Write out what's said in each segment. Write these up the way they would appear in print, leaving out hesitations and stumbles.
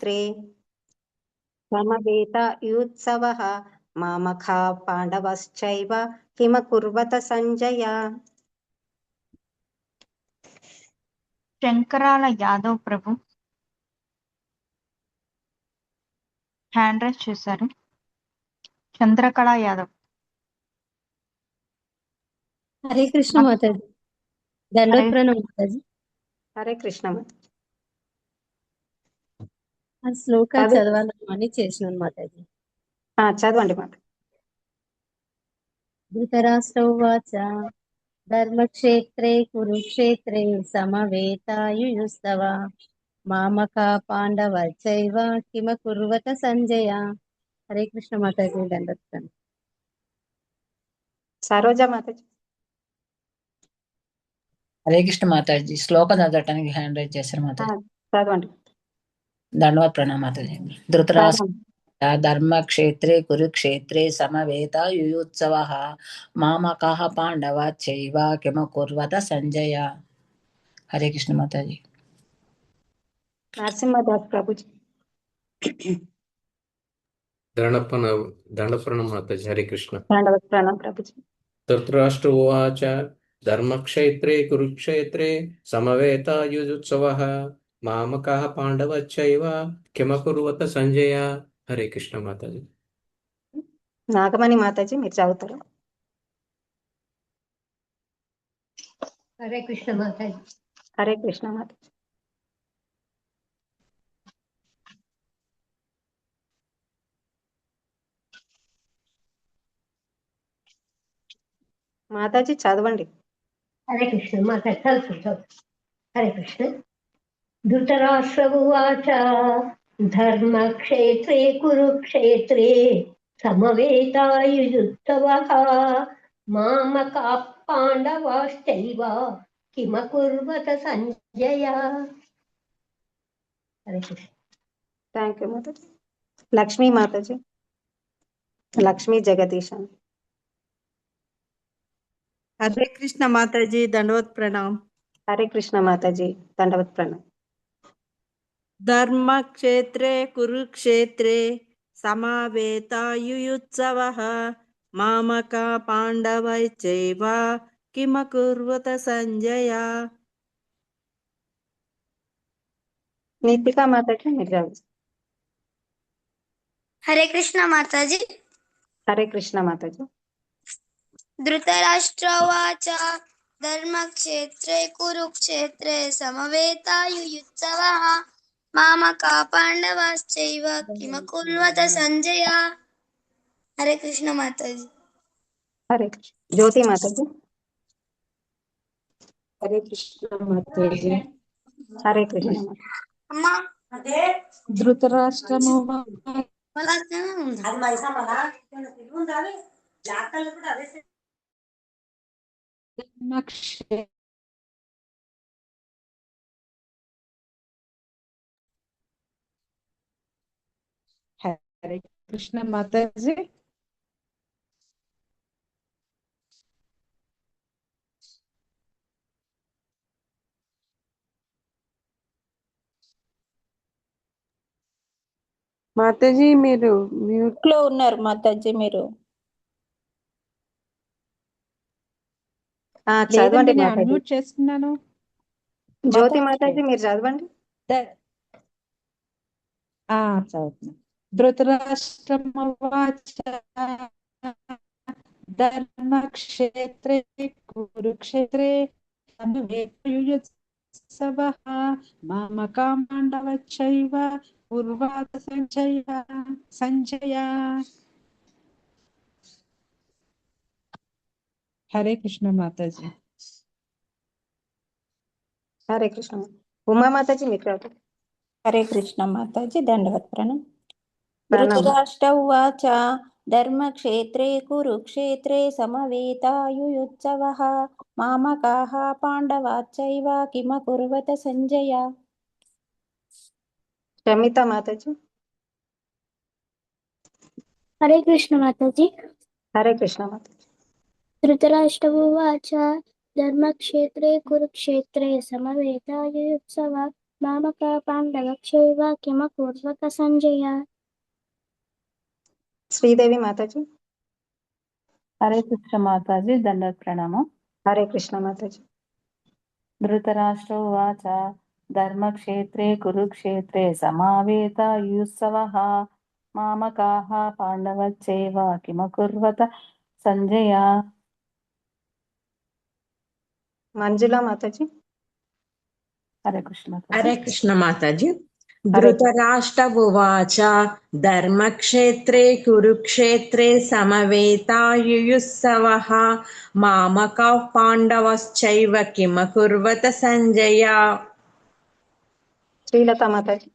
कुरुक्षेत्रे समवेतायुत्सवः मामका पाण्डवश्चैव किमकुर्वत संजय। శంకరాల యాదవ్ ప్రభు hand raise చేశారు. చంద్రకళ యాదవ్. హరే కృష్ణ మాతాజీ. దండోత్ ప్రణామం మాతాజీ. హరే కృష్ణ మాతాజీ. ఆ శ్లోక చదవాలని చేసినాను మాతాజీ. చదవండి మాత. ధృతరాష్ట్ర ఉవాచ ధర్మక్షేత్రే కురుక్షేత్రే సమవేతాయుయుస్తవ మామకా పాండవచైవ కిమకుర్వత సంజయ. హరే కృష్ణ మాతాజీ. దండోత్ ప్రణామం. సరోజ మాతాజీ. హరే కృష్ణ మాతాజీ. శ్లోకం చదవటానికి హ్యాండ్ రైజ్ చేశారు మాతాజీ. చదవండి. దండవత్ ప్రణామం మాతాజీ. ధృతరాష్ట్ర ధర్మక్షేత్రే కురుక్షేత్రే సమవేతాయుయుత్సవః మామకాః పాండవశ్చైవ కిమకుర్వత సంజయ. హరే కృష్ణ మాతాజీ. నరసింహదాస్ ప్రభుజీ. దండప్రణం మాతాజీ. హరే కృష్ణ. దండవత్ ప్రణామం ప్రభుజీ. ధృతరాష్ట్ర ఉవాచ ధర్మక్షేత్రే కురుక్షేత్రే సమవేతాయుజుత్సవః మామకాః పాండవశ్చైవ కిమకుర్వత సంజయ. హరే కృష్ణ మాతాజీ. నాగమణి మాతాజీ మీరు చదువుతారు. హరే కృష్ణ మాతాజీ. హరే కృష్ణ మాతాజీ. మాతాజీ చదవండి. హరే కృష్ణ మాతాజీ. చదువు. హరే కృష్ణ. ధృతరాష్ట్ర ఉవాచ ధర్మక్షేత్రే కురుక్షేత్రే సమవేతాయుయుత్సవః మామకాః పాండవాశ్చైవ కిమకుర్వత సంజయ. హరే కృష్ణ. థ్యాంక్ యూ మాతాజీ. లక్ష్మీ మాతాజీ. లక్ష్మీ జగదీశన్. హరే కృష్ణ మాతాజీ. దండవత్ ప్రణామం. హరే కృష్ణ మాతాజీ. దండవత్ ప్రణామం. ధర్మక్షేత్రే కురుక్షేత్రే సమవేతాయుయుత్సవః మామకా పాండవైశ్చైవ కిమకుర్వత సంజయ. నీతికా మాతాజీ మీరు చదువు. హరే కృష్ణ మాతాజీ. హరే కృష్ణ మాతాజీ. ధృతరాష్ట్రవాచ ధర్మక్షేత్రే కురుక్షేత్రే సమవేతాయుయుత్సవః మామకా పాండవాశ్చైవ కిమకుర్వత సంజయ. హరే కృష్ణ మాతాజీ. హరే కృష్ణ. జ్యోతి మాతాజీ. హరే కృష్ణ మాతాజీ. హరే కృష్ణ. అమ్మా ధృతరాష్ట్రము హరే కృష్ణ మాతాజీ. మాతాజీ మీరు మ్యూట్ లో ఉన్నారు మాతాజీ. మీరు చదవండి నేను మాతాజీ. అన్మ్యూట్ చేస్తున్నాను. జ్యోతి మాతాజీ మీరు చదవండి. చదువుతున్నా. ధృతరాష్ట్రమువాచ ధర్మక్షేత్రే కురుక్షేత్రే సమవేతాయుయుత్సవః మామకా పాండవశ్చైవ కుర్వత సంజయ. హరే కృష్ణ మాతాజీ. హరే కృష్ణ. ఉమా మాతాజీ మీకు చదువు. హరే కృష్ణ మాతాజీ. దండవత్ ప్రణామం. ధృతరాష్ట్ర ఉవాచ ధర్మక్షేత్రే కురుక్షేత్రే సమవేతాయుయుత్సవః మామకాః పాండవాశ్చైవ కిమకుర్వత సంజయ. శమిత మాతాజీ. హరే కృష్ణ మాతాజీ. హరే కృష్ణ మాతాజీ. ధృతరాష్ట్ర ఉవాచ ధర్మక్షేత్రే కురుక్షేత్రే సమవేతాయుయుత్సవః మామకా పాండవక్షైవ కిమకుర్వత సంజయ. శ్రీదేవి మాతాజీ. హరే కృష్ణ మాతాజీ దండవత్ ప్రణామం. హరే కృష్ణ మాతాజీ. ధృతరాష్ట్ర ఉవాచ ధర్మక్షేత్రే కురుక్షేత్రే సమావేతాయుత్సవః మామకాః పాండవశ్చైవ కిమకుర్వత సంజయ. మంజుల మాతాజీ. హరే కృష్ణ మాతాజీ. హరే కృష్ణ మాతాజీ. ధృతరాష్ట్ర ఉవాచ ధర్మక్షేత్రే కురుక్షేత్రే సమవేతాయుయుత్సవః మామకాః పాండవశ్చైవ కిమకుర్వత సంజయ. శ్రీలత మాతాజీ.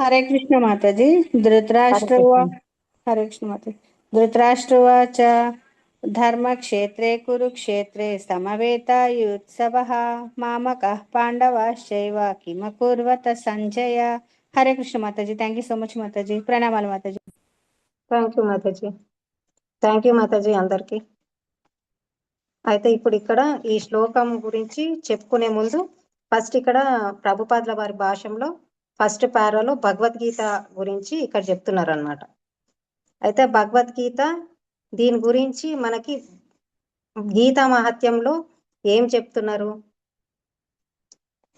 హరే కృష్ణ మాతాజీ. హరే కృష్ణ మాతాజీ. ధృతరాష్ట్రవాచ ధర్మక్షేత్రే కురుక్షేత్రే సమవేతాయుత్సవః మామకః పాండవాశ్చైవ కిమకుర్వత సంజయ. హరే కృష్ణ మాతాజీ. థ్యాంక్ యూ సో మచ్ మాతాజీ. ప్రణామాలు మాతాజీ. Thank you Mataji. Thank you మాతాజీ అందరికి. అయితే ఇప్పుడు ఇక్కడ ఈ శ్లోకం గురించి చెప్పుకునే ముందు ఫస్ట్ ఇక్కడ ప్రభుపాదుల వారి భాషలో ఫస్ట్ పారాలో భగవద్గీత గురించి ఇక్కడ చెప్తున్నారు అన్నమాట. అయితే భగవద్గీత దీని గురించి మనకి గీతా మహత్యంలో ఏం చెప్తున్నారు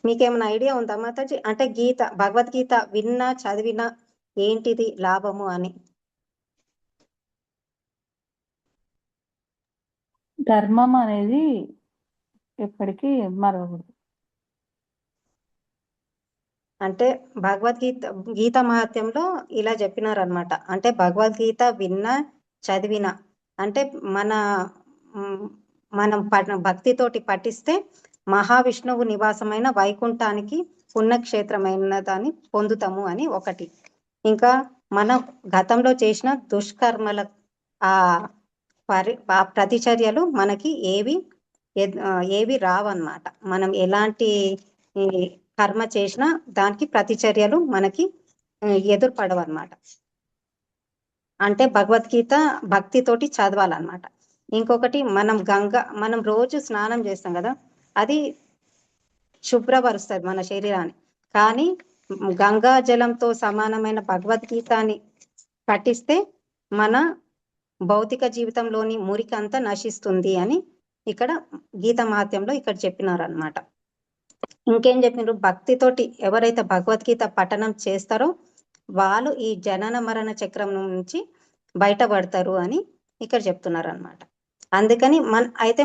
మీకేమైనా ఐడియా ఉందా మాతాజీ? అంటే భగవద్గీత విన్నా చదివినా ఏంటిది లాభము అని? ధర్మం అనేది ఎప్పటికీ మరవకూడదు. అంటే గీతా మహత్యంలో ఇలా చెప్పినారనమాట. అంటే భగవద్గీత విన్నా చదివినా అంటే మనం భక్తితోటి పఠిస్తే మహావిష్ణువు నివాసమైన వైకుంఠానికి పుణ్యక్షేత్రమైన దాన్ని పొందుతాము అని ఒకటి. ఇంకా మనం గతంలో చేసిన దుష్కర్మల ఆ ప్రతిచర్యలు మనకి ఏవి రావన్నమాట. మనం ఎలాంటి కర్మ చేసినా దానికి ప్రతిచర్యలు మనకి ఎదురుపడవన్నమాట. అంటే భగవద్గీత భక్తితోటి చదవాలన్నమాట. ఇంకొకటి మనం రోజు స్నానం చేస్తాం కదా, అది శుభ్రపరుస్తుంది మన శరీరాన్ని. కానీ గంగా జలంతో సమానమైన భగవద్గీతాన్ని పఠిస్తే మన భౌతిక జీవితంలోని మురికి అంతా నశిస్తుంది అని ఇక్కడ గీత మహత్యంలో ఇక్కడ చెప్పినారు అనమాట. ఇంకేం చెప్పినారు? భక్తితోటి ఎవరైతే భగవద్గీత పఠనం చేస్తారో వాళ్ళు ఈ జనన మరణ చక్రం నుంచి బయటపడతారు అని ఇక్కడ చెప్తున్నారు అనమాట. అందుకని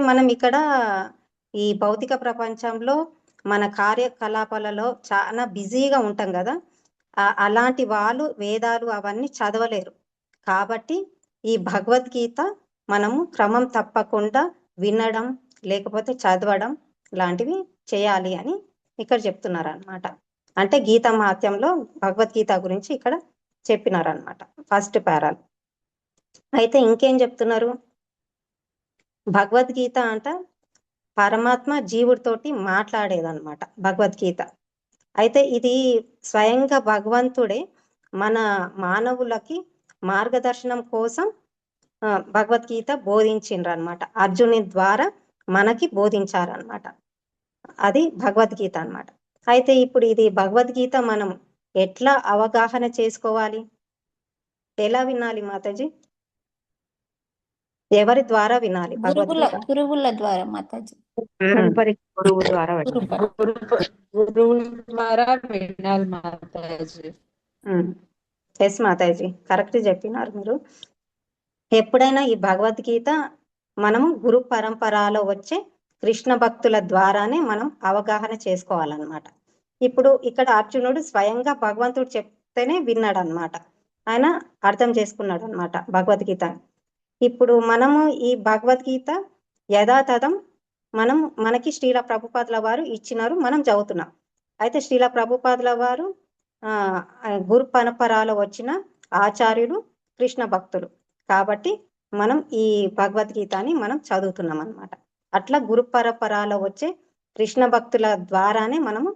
మనం ఇక్కడ ఈ భౌతిక ప్రపంచంలో మన కార్యకలాపాలలో చాలా బిజీగా ఉంటాం కదా, అలాంటి వాళ్ళు వేదాలు అవన్నీ చదవలేరు. కాబట్టి ఈ భగవద్గీత మనము క్రమం తప్పకుండా వినడం లేకపోతే చదవడం లాంటివి చేయాలి అని ఇక్కడ చెప్తున్నారు అనమాట. అంటే గీతా మహత్యంలో భగవద్గీత గురించి ఇక్కడ చెప్పినారు అనమాట ఫస్ట్ పారాలు. అయితే ఇంకేం చెప్తున్నారు? భగవద్గీత అంట పరమాత్మ జీవుడితోటి మాట్లాడేదన్నమాట భగవద్గీత. అయితే ఇది స్వయంగా భగవంతుడే మన మానవులకి మార్గదర్శనం కోసం భగవద్గీత బోధించిండ్రు అనమాట. అర్జునుని ద్వారా మనకి బోధించారనమాట. అది భగవద్గీత అన్నమాట. అయితే ఇప్పుడు ఇది భగవద్గీత మనం ఎట్లా అవగాహన చేసుకోవాలి, ఎలా వినాలి మాతాజీ? ఎవరి ద్వారా వినాలి? గురువుల ద్వారా మాతాజీ. గురువు ద్వారా గురువుల ద్వారా వినాలి మాతాజీ. ఎస్ మాతాజీ, కరెక్ట్ చెప్పినారు మీరు. ఎప్పుడైనా ఈ భగవద్గీత మనము గురు పరంపరలో వచ్చే కృష్ణ భక్తుల ద్వారానే మనం అవగాహన చేసుకోవాలన్నమాట. ఇప్పుడు ఇక్కడ అర్జునుడు స్వయంగా భగవంతుడు చెప్తేనే విన్నాడు అనమాట. ఆయన అర్థం చేసుకున్నాడు అనమాట భగవద్గీత. ఇప్పుడు మనము ఈ భగవద్గీత యథాతథం మనకి శ్రీల ప్రభుపాదుల వారు ఇచ్చినారు, మనం చదువుతున్నాం. అయితే శ్రీల ప్రభుపాదుల వారు గురు పరంపరలో వచ్చిన ఆచార్యులు కృష్ణ భక్తులు కాబట్టి మనం ఈ భగవద్గీతని మనం చదువుతున్నాం అన్నమాట. అట్లా గురు పరంపరలో వచ్చే కృష్ణ భక్తుల ద్వారానే మనము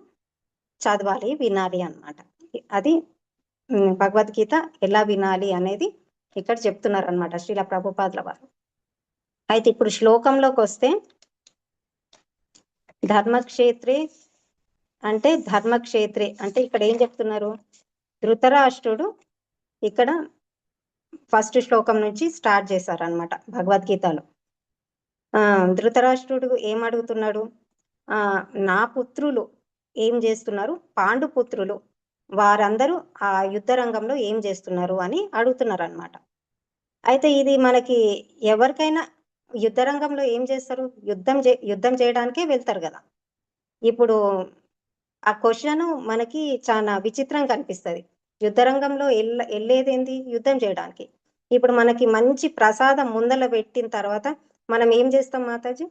చదవాలి, వినాలి అన్నమాట. అది భగవద్గీత ఎలా వినాలి అనేది ఇక్కడ చెప్తున్నారు అనమాట శ్రీల ప్రభుపాదుల వారు. అయితే ఇప్పుడు శ్లోకంలోకి వస్తే ధర్మక్షేత్రే అంటే ధర్మక్షేత్రే అంటే ఇక్కడ ఏం చెప్తున్నారు? ధృతరాష్ట్రుడు ఇక్కడ ఫస్ట్ శ్లోకం నుంచి స్టార్ట్ చేశారనమాట భగవద్గీతలో. ధృతరాష్ట్రుడు ఏం అడుగుతున్నాడు? నా పుత్రులు ఏం చేస్తున్నారు, పాండు పుత్రులు వారందరూ ఆ యుద్ధ రంగంలో ఏం చేస్తున్నారు అని అడుగుతున్నారు అనమాట. అయితే ఇది మనకి ఎవరికైనా యుద్ధ రంగంలో ఏం చేస్తారు? యుద్ధం చేయడానికే వెళ్తారు కదా. ఇప్పుడు ఆ క్వశ్చన్ మనకి చాలా విచిత్రంగా కనిపిస్తుంది. యుద్ధ రంగంలో వెళ్ళేదేంది? యుద్ధం చేయడానికి. ఇప్పుడు మనకి మంచి ప్రసాదం ముందల పెట్టిన తర్వాత మనం ఏం చేస్తాం మాతాజీ?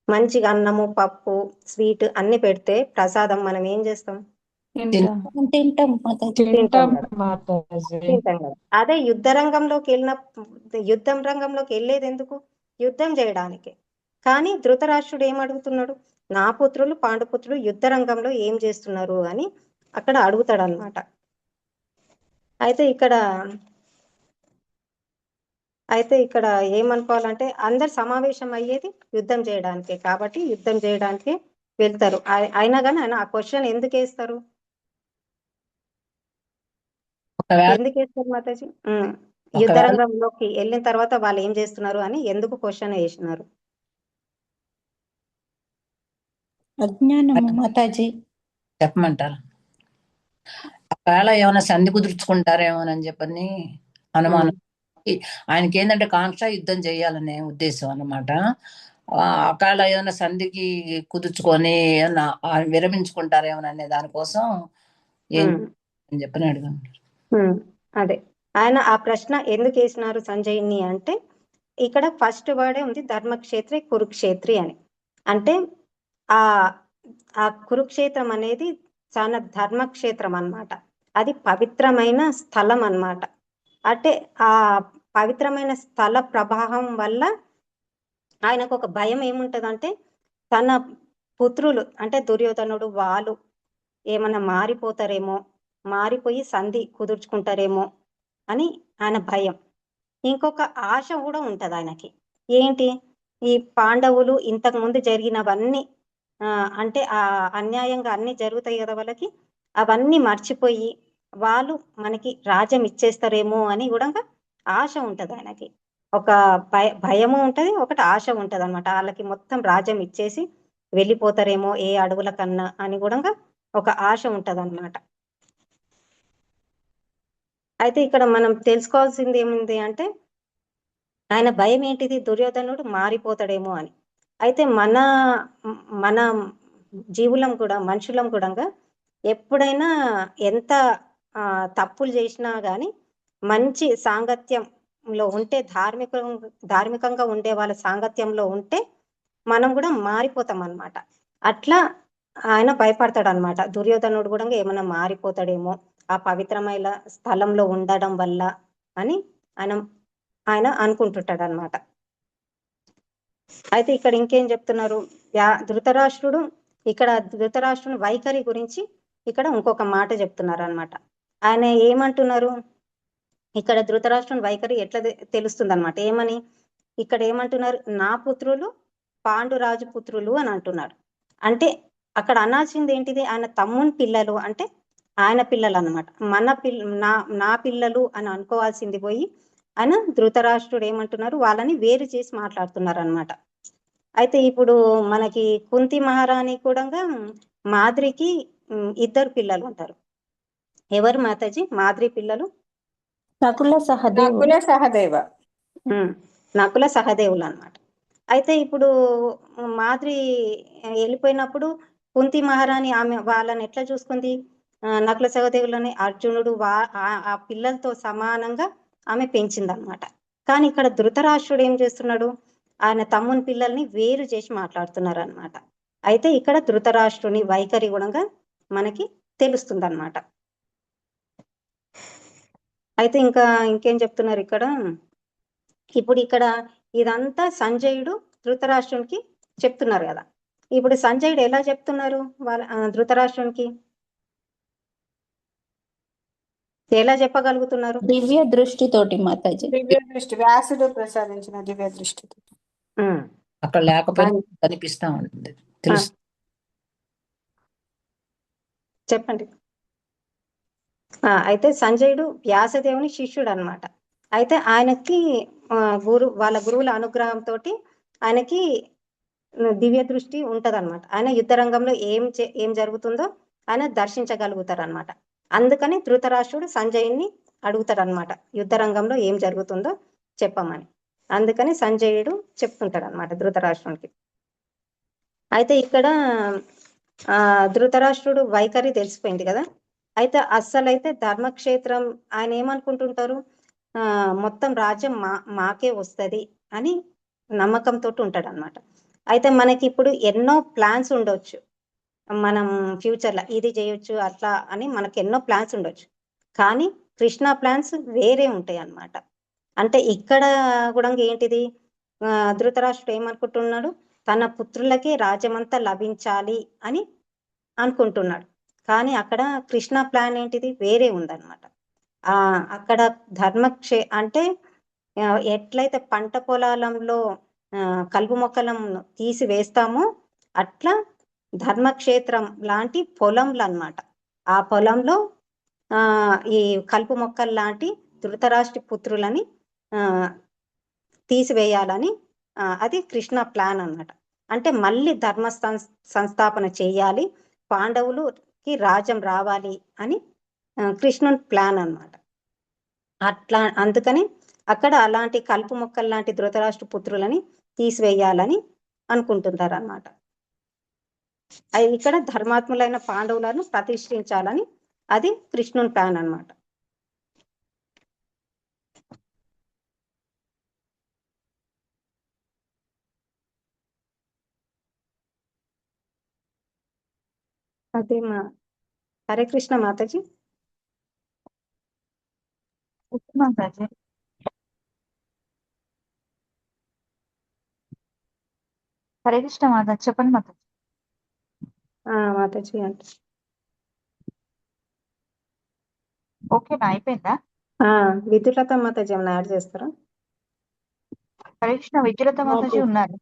మంచిగా అన్నము, పప్పు, స్వీట్ అన్ని పెడితే ప్రసాదం మనం ఏం చేస్తాం? తింటాం మాతాజీ. తింటాం కదా. మాతాజీ. తింటాం కదా. అదే యుద్ధం రంగంలోకి వెళ్ళేది ఎందుకు? యుద్ధం చేయడానికి. కానీ ధృతరాష్ట్రుడు ఏం అడుగుతున్నాడు? నా పుత్రులు పాండుపుత్రులు యుద్ధ రంగంలో ఏం చేస్తున్నారు అని అక్కడ అడుగుతాడు అనమాట. అయితే ఇక్కడ ఏమనుకోవాలంటే అందరు సమావేశం అయ్యేది యుద్ధం చేయడానికే, కాబట్టి యుద్ధం చేయడానికి వెళ్తారు. అయినా కానీ ఆయన ఆ క్వశ్చన్ ఎందుకు వేస్తారు? ఎందుకు వేస్తారు మాతాజీ? యుద్ధ రంగంలోకి వెళ్ళిన తర్వాత వాళ్ళు ఏం చేస్తున్నారు అని ఎందుకు క్వశ్చన్ వేసినారు? అజ్ఞానం మాతాజీ. చెప్పమంటారా? ఒకవేళ ఏమైనా సంధి కుదుర్చుకుంటారేమోనని చెప్పని అనుమానం. ఆయనకి ఏంటంటే కాంక్ష యుద్ధం చేయాలనే ఉద్దేశం అన్నమాట. ఒకవేళ ఏదైనా సంధికి కుదుర్చుకొని ఏమన్నా విరమించుకుంటారేమోననే దానికోసం ఏం అని చెప్పని అడిగాను. అదే ఆయన ఆ ప్రశ్న ఎందుకు వేసినారు సంజయ్ని అంటే ఇక్కడ ఫస్ట్ వర్డే ఉంది ధర్మక్షేత్రే కురుక్షేత్రి అని. అంటే ఆ కురుక్షేత్రం అనేది చాలా ధర్మక్షేత్రం అన్నమాట. అది పవిత్రమైన స్థలం అన్నమాట. అంటే ఆ పవిత్రమైన స్థల ప్రభావం వల్ల ఆయనకు ఒక భయం ఏముంటదంటే తన పుత్రులు అంటే దుర్యోధనుడు వాళ్ళు ఏమన్నా మారిపోతారేమో, మారిపోయి సంధి కుదుర్చుకుంటారేమో అని ఆయన భయం. ఇంకొక ఆశ కూడా ఉంటది ఆయనకి. ఏంటి? ఈ పాండవులు ఇంతకు ముందు జరిగినవన్నీ అంటే ఆ అన్యాయంగా అన్ని జరుగుతాయి కదా వాళ్ళకి, అవన్నీ మర్చిపోయి వాళ్ళు మనకి రాజ్యం ఇచ్చేస్తారేమో అని కూడా ఆశ ఉంటది ఆయనకి. ఒక భయము ఉంటది, ఒకటి ఆశ ఉంటది అనమాట. వాళ్ళకి మొత్తం రాజ్యం ఇచ్చేసి వెళ్ళిపోతారేమో ఏ అడవుల కన్నా అని కూడా ఒక ఆశ ఉంటది అనమాట. అయితే ఇక్కడ మనం తెలుసుకోవాల్సింది ఏముంది అంటే ఆయన భయం ఏంటిది? దుర్యోధనుడు మారిపోతాడేమో అని. అయితే మన జీవులం కూడా మనుషులం కూడా ఎప్పుడైనా ఎంత తప్పులు చేసినా గాని మంచి సాంగత్యంలో ఉంటే ధార్మికంగా ఉండే వాళ్ళ సాంగత్యంలో ఉంటే మనం కూడా మారిపోతాం అన్నమాట. అట్లా ఆయన భయపడతాడు అనమాట. దుర్యోధనుడు కూడా ఏమైనా మారిపోతాడేమో ఆ పవిత్రమైన స్థలంలో ఉండడం వల్ల అని ఆయన అనుకుంటుంటాడు అనమాట. అయితే ఇక్కడ ఇంకేం చెప్తున్నారు? ధృతరాష్ట్రుని వైఖరి గురించి ఇక్కడ ఇంకొక మాట చెప్తున్నారు అనమాట. ఆయన ఏమంటున్నారు? ఇక్కడ ధృతరాష్ట్రుని వైఖరి ఎట్లా తెలుస్తుంది అనమాట. ఏమని ఇక్కడ ఏమంటున్నారు? నా పుత్రులు పాండురాజు పుత్రులు అని అంటున్నాడు. అంటే అక్కడ అనాల్సింది ఏంటిది? ఆయన తమ్ముని పిల్లలు అంటే ఆయన పిల్లలు అనమాట. నా పిల్లలు అని అనుకోవాల్సింది పోయి ఆయన ధృతరాష్ట్రుడు ఏమంటున్నారు? వాళ్ళని వేరు చేసి మాట్లాడుతున్నారు అనమాట. అయితే ఇప్పుడు మనకి కుంతి మహారాణి కూడా మాద్రికి 2 పిల్లలు ఉంటారు. ఎవరు మాతాజీ మాద్రి పిల్లలు? నకుల సహదేవులు అన్నమాట. అయితే ఇప్పుడు మాద్రి వెళ్ళిపోయినప్పుడు కుంతి మహారాణి వాళ్ళని ఎట్లా చూసుకుంది? నకుల సహదేవులని అర్జునుడు ఆ పిల్లలతో సమానంగా ఆమె పెంచింది అనమాట. కానీ ఇక్కడ ధృతరాష్ట్రుడు ఏం చేస్తున్నాడు? ఆయన తమ్ముని పిల్లల్ని వేరు చేసి మాట్లాడుతున్నారు అనమాట. అయితే ఇక్కడ ధృతరాష్ట్రుని వైఖరి కూడా మనకి తెలుస్తుంది అనమాట. అయితే ఇంకేం చెప్తున్నారు ఇక్కడ? ఇప్పుడు ఇక్కడ ఇదంతా సంజయుడు ధృతరాష్ట్రునికి చెప్తున్నారు కదా. ఇప్పుడు సంజయుడు ఎలా చెప్తున్నారు ధృతరాష్ట్రునికి? ఎలా చెప్పగలుగుతున్నారు? దివ్య దృష్టితోటి మాతాజీ. దివ్య దృష్టి, వ్యాసుడు ప్రసాదించిన దివ్య దృష్టితో. అక్కడ లేకపోయినా కనిపిస్తా ఉంటుంది, తెలుసు. చెప్పండి. అయితే సంజయుడు వ్యాసదేవుని శిష్యుడు అన్నమాట. అయితే ఆయనకి వాళ్ళ గురువుల అనుగ్రహంతో ఆయనకి దివ్య దృష్టి ఉంటదన్నమాట. ఆయన యుద్ధ రంగంలో ఏం జరుగుతుందో ఆయన దర్శించగలుగుతారన్నమాట. అందుకని ధృతరాష్ట్రుడు సంజయుని అడుగుతాడనమాట, యుద్ధ రంగంలో ఏం జరుగుతుందో చెప్పమని. అందుకని సంజయుడు చెప్తుంటాడు అనమాట ధృతరాష్ట్రునికి. అయితే ఇక్కడ ధృతరాష్ట్రుడు వైఖరి తెలిసిపోయింది కదా. అయితే అస్సలైతే ధర్మక్షేత్రం ఆయన ఏమనుకుంటుంటారు, మొత్తం రాజ్యం మాకే వస్తుంది అని నమ్మకంతో ఉంటాడు అనమాట. అయితే మనకి ఇప్పుడు ఎన్నో ప్లాన్స్ ఉండొచ్చు, మనం ఫ్యూచర్లో ఇది చేయొచ్చు అట్లా అని మనకి ఎన్నో ప్లాన్స్ ఉండొచ్చు. కానీ కృష్ణ ప్లాన్స్ వేరే ఉంటాయి అన్నమాట. అంటే ఇక్కడ కూడా ఏంటిది, ధృతరాష్ట్రుడు ఏమనుకుంటున్నాడు, తన పుత్రులకి రాజ్యమంతా లభించాలి అని అనుకుంటున్నాడు. కానీ అక్కడ కృష్ణ ప్లాన్ ఏంటిది వేరే ఉందన్నమాట. అక్కడ అంటే ఎట్లయితే పంట పొలాలలో కలుపు మొక్కలను తీసి వేస్తామో అట్లా ధర్మక్షేత్రం లాంటి పొలంలు అన్నమాట. ఆ పొలంలో ఈ కలుపు మొక్కలు లాంటి ధృతరాష్ట్ర పుత్రులని తీసివేయాలని అది కృష్ణ ప్లాన్ అన్నమాట. అంటే మళ్ళీ ధర్మ సంస్థాపన చేయాలి, పాండవులకి రాజ్యం రావాలి అని కృష్ణుని ప్లాన్ అన్నమాట. అట్లా అందుకని అక్కడ అలాంటి కలుపు మొక్కలు లాంటి ధృతరాష్ట్ర పుత్రులని తీసివేయాలని అనుకుంటుంటారు అన్నమాట. ఇక్కడ ధర్మాత్ములైన పాండవులను ప్రతిష్ఠించాలని అది కృష్ణుని ప్లాన్ అన్నమాట. అదే హరే కృష్ణ మాతాజీ. మాతాజీ హరే కృష్ణ మాతాజీ, చెప్పండి మాతాజీ. మాతాజీ అంటే ఓకేనా, అయిపోయిందా? విద్యులత మాతాజీ ఏమైనా యాడ్ చేస్తారా? హరే కృష్ణ, విద్యులత మాతాజీ ఉన్నారు.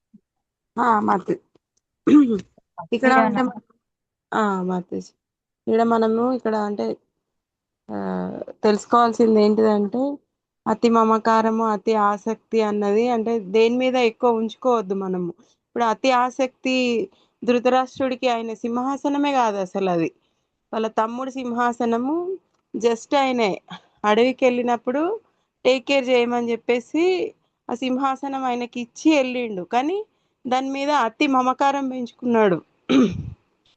ఇక్కడ అంటే మాతాజీ ఇక్కడ మనము ఇక్కడ అంటే తెలుసుకోవాల్సింది ఏంటిదంటే అతి మమకారము అతి ఆసక్తి అన్నది అంటే దేని మీద ఎక్కువ ఉంచుకోవద్దు మనము. ఇప్పుడు అతి ఆసక్తి ధృతరాష్ట్రుడికి ఆయన సింహాసనమే కాదు అసలు, అది వాళ్ళ తమ్ముడు సింహాసనము. జస్ట్ ఆయన అడవికి వెళ్ళినప్పుడు టేక్ కేర్ చేయమని చెప్పేసి ఆ సింహాసనం ఆయనకి ఇచ్చి వెళ్ళిండు, కానీ దాని మీద అతి మమకారం పెంచుకున్నాడు.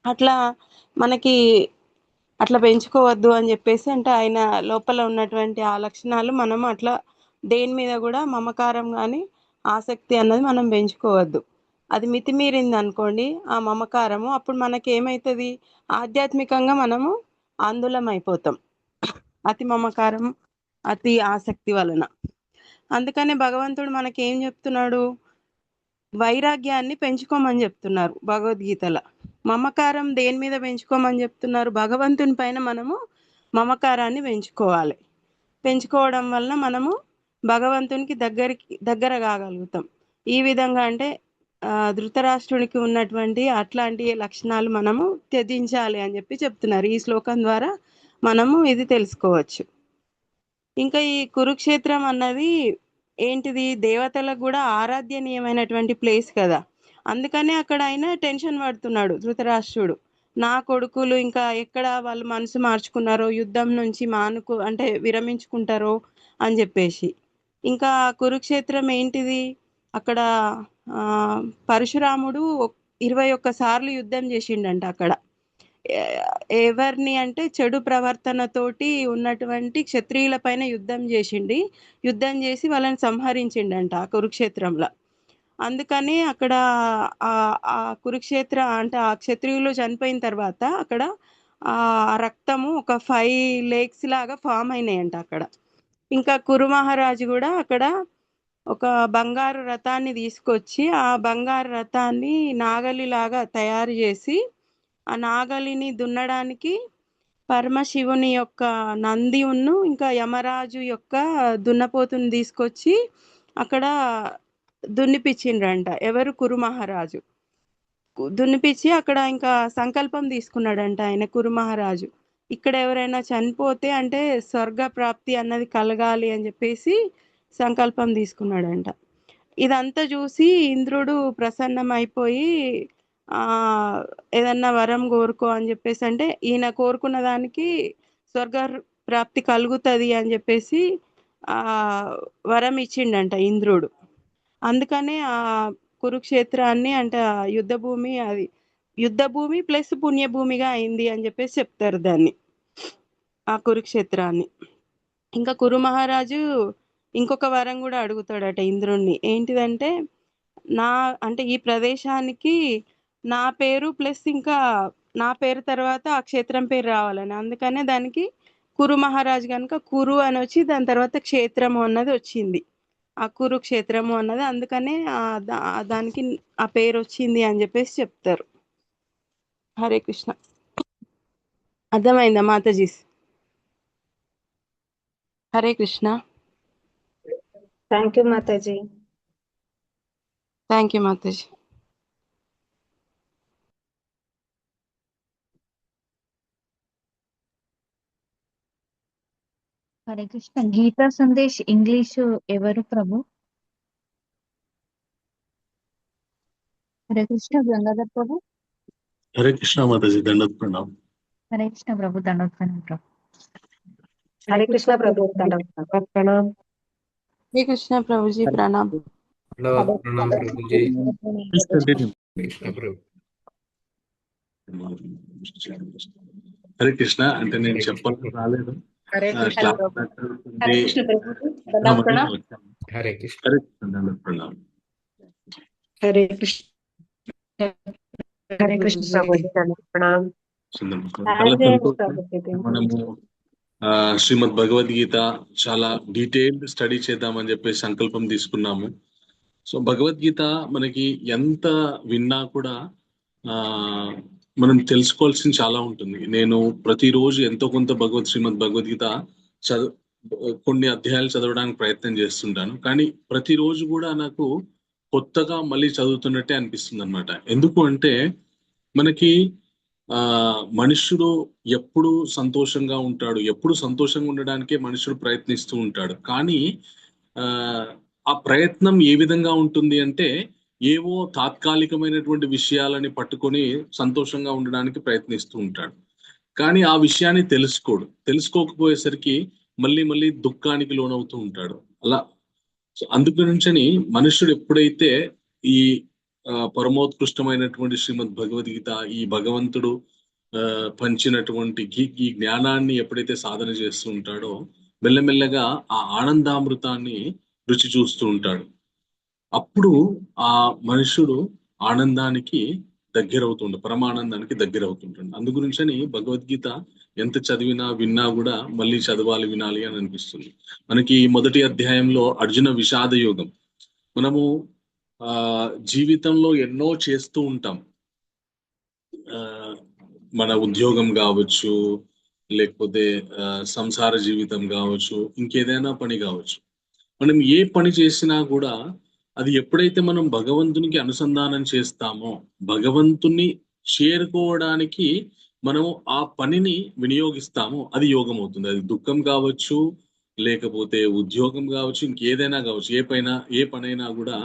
అట్లా మనకి అట్లా పెంచుకోవద్దు అని చెప్పేసి, అంటే ఆయన లోపల ఉన్నటువంటి ఆ లక్షణాలు మనం అట్లా దేని మీద కూడా మమకారం కానీ ఆసక్తి అన్నది మనం పెంచుకోవద్దు. అది మితిమీరింది అనుకోండి ఆ మమకారము, అప్పుడు మనకి ఏమవుతుంది, ఆధ్యాత్మికంగా మనము ఆందోళన అయిపోతాం అతి మమకారం అతి ఆసక్తి వలన. అందుకనే భగవంతుడు మనకి ఏం చెప్తున్నాడు, వైరాగ్యాన్ని పెంచుకోమని చెప్తున్నారు భగవద్గీతలో. మమకారం దేని మీద పెంచుకోమని చెప్తున్నారు, భగవంతుని పైన మనము మమకారాన్ని పెంచుకోవాలి. పెంచుకోవడం వలన మనము భగవంతునికి దగ్గర కాగలుగుతాం. ఈ విధంగా అంటే ధృతరాష్ట్రునికి ఉన్నటువంటి అట్లాంటి లక్షణాలు మనము త్యజించాలి అని చెప్పి చెప్తున్నారు. ఈ శ్లోకం ద్వారా మనము ఇది తెలుసుకోవచ్చు. ఇంకా ఈ కురుక్షేత్రం అన్నది ఏంటిది, దేవతలకు కూడా ఆరాధ్యనీయమైనటువంటి ప్లేస్ కదా. అందుకనే అక్కడ ఆయన టెన్షన్ పడుతున్నాడు ధృతరాష్ట్రుడు, నా కొడుకులు ఇంకా ఎక్కడ వాళ్ళు మనసు మార్చుకున్నారో, యుద్ధం నుంచి అంటే విరమించుకుంటారో అని చెప్పేసి. ఇంకా కురుక్షేత్రం ఏంటిది, అక్కడ పరశురాముడు 21 సార్లు యుద్ధం చేసిండంట అక్కడ. ఎవరిని అంటే చెడు ప్రవర్తనతోటి ఉన్నటువంటి క్షత్రియుల పైన యుద్ధం చేసి వాళ్ళని సంహరించిండంట ఆ కురుక్షేత్రంలో. అందుకని అక్కడ ఆ కురుక్షేత్ర అంటే ఆ క్షత్రియులు చనిపోయిన తర్వాత అక్కడ ఆ రక్తము ఒక 5 లేక్స్ లాగా ఫామ్ అయినాయంట అక్కడ. ఇంకా కురు మహారాజు కూడా అక్కడ ఒక బంగారు రథాన్ని తీసుకొచ్చి ఆ బంగారు రథాన్ని నాగలిలాగా తయారు చేసి ఆ నాగలిని దున్నడానికి పరమశివుని యొక్క నంది ఇంకా యమరాజు యొక్క దున్నపోతుని తీసుకొచ్చి అక్కడ దున్నిపించిండ్రంట. ఎవరు, కురు మహారాజు. దున్నిపించి అక్కడ ఇంకా సంకల్పం తీసుకున్నాడంట ఆయన కురు మహారాజు. ఇక్కడ ఎవరైనా చనిపోతే అంటే స్వర్గ ప్రాప్తి అన్నది కలగాలి అని చెప్పేసి సంకల్పం తీసుకున్నాడంట. ఇదంతా చూసి ఇంద్రుడు ప్రసన్నం అయిపోయి ఏదన్నా వరం కోరుకో అని చెప్పేసి, అంటే ఈయన కోరుకున్న దానికి స్వర్గ ప్రాప్తి కలుగుతుంది అని చెప్పేసి వరం ఇచ్చిండంట ఇంద్రుడు. అందుకనే ఆ కురుక్షేత్రాన్ని అంటే యుద్ధభూమి, అది యుద్ధభూమి ప్లస్ పుణ్యభూమిగా అయింది అని చెప్పేసి చెప్తారు దాన్ని, ఆ కురుక్షేత్రాన్ని. ఇంకా కురు మహారాజు ఇంకొక వరం కూడా అడుగుతాడట ఇంద్రుణ్ణి. ఏంటిదంటే అంటే ఈ ప్రదేశానికి నా పేరు ప్లస్ ఇంకా నా పేరు తర్వాత ఆ క్షేత్రం పేరు రావాలని. అందుకనే దానికి కురు మహారాజు కనుక కురు అని వచ్చి దాని తర్వాత క్షేత్రము అన్నది వచ్చింది, ఆ కురుక్షేత్రము అన్నది. అందుకనే దానికి ఆ పేరు వచ్చింది అని చెప్పేసి చెప్తారు. హరే కృష్ణ. అర్థమైందా Mataji? Hare Krishna. Thank you Mataji. Thank you Mataji. Hare Krishna. Gita Sandesh English ఎవరు ప్రభు? హరే కృష్ణ గంగాధర్ ప్రభు. హరే కృష్ణ మాతాజీ, దండోత్ ప్రణామ్. హరే కృష్ణ ప్రభు, దండోత్పన్నం ప్రభు. హరే కృష్ణ ప్రభు, ప్రణామ్. హరే కృష్ణ ప్రభుజీ, ప్రణామ్. ప్రణామ్ ప్రభుజీ. కృష్ణ ప్రభు. హరే కృష్ణ. అంటే నేను చెప్పాలని రాలేదు. హరే కృష్ణ ప్రభు. హరే కృష్ణ ప్రభు, హరే కృష్ణ. హరే కృష్ణ, దండోత్ ప్రణామ్. హరే కృష్ణ. హరే కృష్ణ ప్రభు, ప్రణామ్. మనము శ్రీమద్ భగవద్గీత చాలా డీటెయిల్డ్ స్టడీ చేద్దామని చెప్పి సంకల్పం తీసుకున్నాము. సో భగవద్గీత మనకి ఎంత విన్నా కూడా మనం తెలుసుకోవాల్సింది చాలా ఉంటుంది. నేను ప్రతిరోజు ఎంతో కొంత శ్రీమద్ భగవద్గీత కొన్ని అధ్యాయాలు చదవడానికి ప్రయత్నం చేస్తుంటాను. కానీ ప్రతిరోజు కూడా నాకు కొత్తగా మళ్ళీ చదువుతున్నట్టే అనిపిస్తుంది అనమాట. ఎందుకు అంటే మనకి మనుష్యుడు ఎప్పుడు సంతోషంగా ఉంటాడు, ఎప్పుడు సంతోషంగా ఉండడానికే మనుషుడు ప్రయత్నిస్తూ ఉంటాడు. కానీ ఆ ప్రయత్నం ఏ విధంగా ఉంటుంది అంటే ఏవో తాత్కాలికమైనటువంటి విషయాలని పట్టుకొని సంతోషంగా ఉండడానికి ప్రయత్నిస్తూ ఉంటాడు. కానీ ఆ విషయాన్ని తెలుసుకోకపోయేసరికి మళ్ళీ దుఃఖానికి లోనవుతూ ఉంటాడు. అలా అందుగురించని మనుష్యుడు ఎప్పుడైతే ఈ పరమోత్కృష్టమైనటువంటి శ్రీమద్ భగవద్గీత, ఈ భగవంతుడు పంచినటువంటి ఈ జ్ఞానాన్ని ఎప్పుడైతే సాధన చేస్తూ ఉంటాడో మెల్లమెల్లగా ఆ ఆనందామృతాన్ని రుచి చూస్తూ ఉంటాడు. అప్పుడు ఆ మనుషుడు ఆనందానికి దగ్గరవుతుంటాడు, పరమానందానికి దగ్గరవుతుంటాడు. అందు గురించని భగవద్గీత ఎంత చదివినా విన్నా కూడా మళ్ళీ చదవాలి, వినాలి అని అనిపిస్తుంది. మనకి మొదటి అధ్యాయంలో అర్జున విషాద యోగం. మనము జీవితంలో ఎన్నో చేస్తూ ఉంటాం. మన ఉద్యోగం కావచ్చు, లేకపోతే సంసార జీవితం కావచ్చు, ఇంకేదైనా పని కావచ్చు. మనం ఏ పని చేసినా కూడా అది ఎప్పుడైతే మనం భగవంతునికి అనుసంధానం చేస్తామో, భగవంతుని చేరుకోవడానికి మనం ఆ పనిని వినియోగిస్తామో అది యోగం అవుతుంది. అది దుఃఖం కావచ్చు, లేకపోతే ఉద్యోగం కావచ్చు, ఇంకేదైనా కావచ్చు, ఏ పనైనా కూడా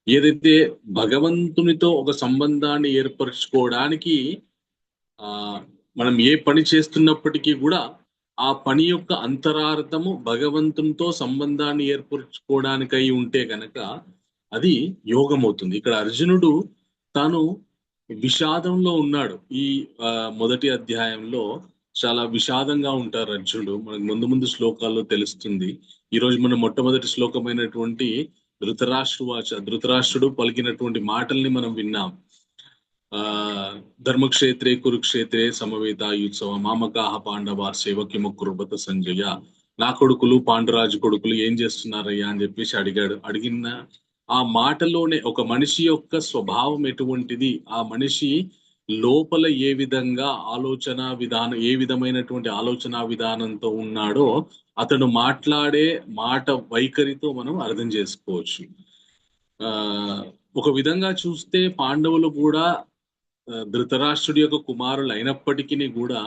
ఏదైతే భగవంతునితో ఒక సంబంధాన్ని ఏర్పరచుకోవడానికి మనం ఏ పని చేస్తున్నప్పటికీ కూడా ఆ పని యొక్క అంతరార్థము భగవంతునితో సంబంధాన్ని ఏర్పరచుకోవడానికై ఉంటే కనుక అది యోగం అవుతుంది. ఇక్కడ అర్జునుడు తాను విషాదంలో ఉన్నాడు. ఈ మొదటి అధ్యాయంలో చాలా విషాదంగా ఉంటారు అర్జునుడు. మనకు ముందు శ్లోకాల్లో తెలుస్తుంది. ఈరోజు మనం మొట్టమొదటి శ్లోకమైనటువంటి ధృతరాష్ట్రుడు పలికినటువంటి మాటల్ని మనం విన్నాం. ధర్మక్షేత్రే కురుక్షేత్రే సమవేతాయుత్సవ మామకాహ పాండవార్ సేవకిమ కుర్వత సంజయ. నా కొడుకులు పాండురాజు కొడుకులు ఏం చేస్తున్నారయ్యా అని చెప్పేసి అడిగిన ఆ మాటలోనే ఒక మనిషి యొక్క స్వభావం ఎటువంటిది, ఆ మనిషి లోపల ఏ విధంగా ఏ విధమైనటువంటి ఆలోచన విధానంతో ఉన్నాడో అతడు మాట్లాడే మాట వైఖరితో మనం అర్థం చేసుకోవచ్చు. ఒక విధంగా చూస్తే పాండవులు కూడా ధృతరాష్ట్రుడి యొక్క కుమారులు అయినప్పటికీ కూడా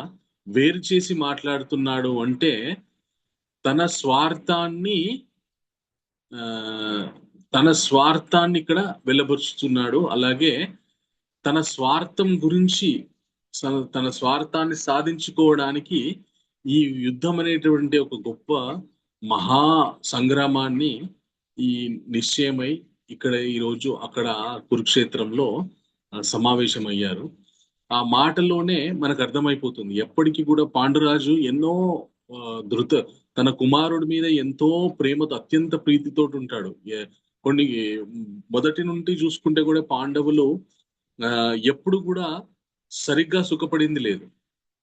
వేరు చేసి మాట్లాడుతున్నాడు అంటే తన స్వార్థాన్ని ఆ, తన స్వార్థాన్ని ఇక్కడ వెల్లబరుచుతున్నాడు. అలాగే తన స్వార్థం గురించి తన స్వార్థాన్ని సాధించుకోవడానికి ఈ యుద్ధం అనేటువంటి ఒక గొప్ప మహా సంగ్రామాన్ని ఈ నిశ్చయమై ఇక్కడ ఈరోజు అక్కడ కురుక్షేత్రంలో సమావేశమయ్యారు. ఆ మాటలోనే మనకు అర్థమైపోతుంది ఎప్పటికీ కూడా పాండురాజు ఎన్నో తన కుమారుడి మీద ఎంతో ప్రేమతో అత్యంత ప్రీతితో ఉంటాడు. కొన్ని మొదటి నుండి చూసుకుంటే కూడా పాండవులు ఎప్పుడు కూడా సరిగ్గా సుఖపడింది లేదు.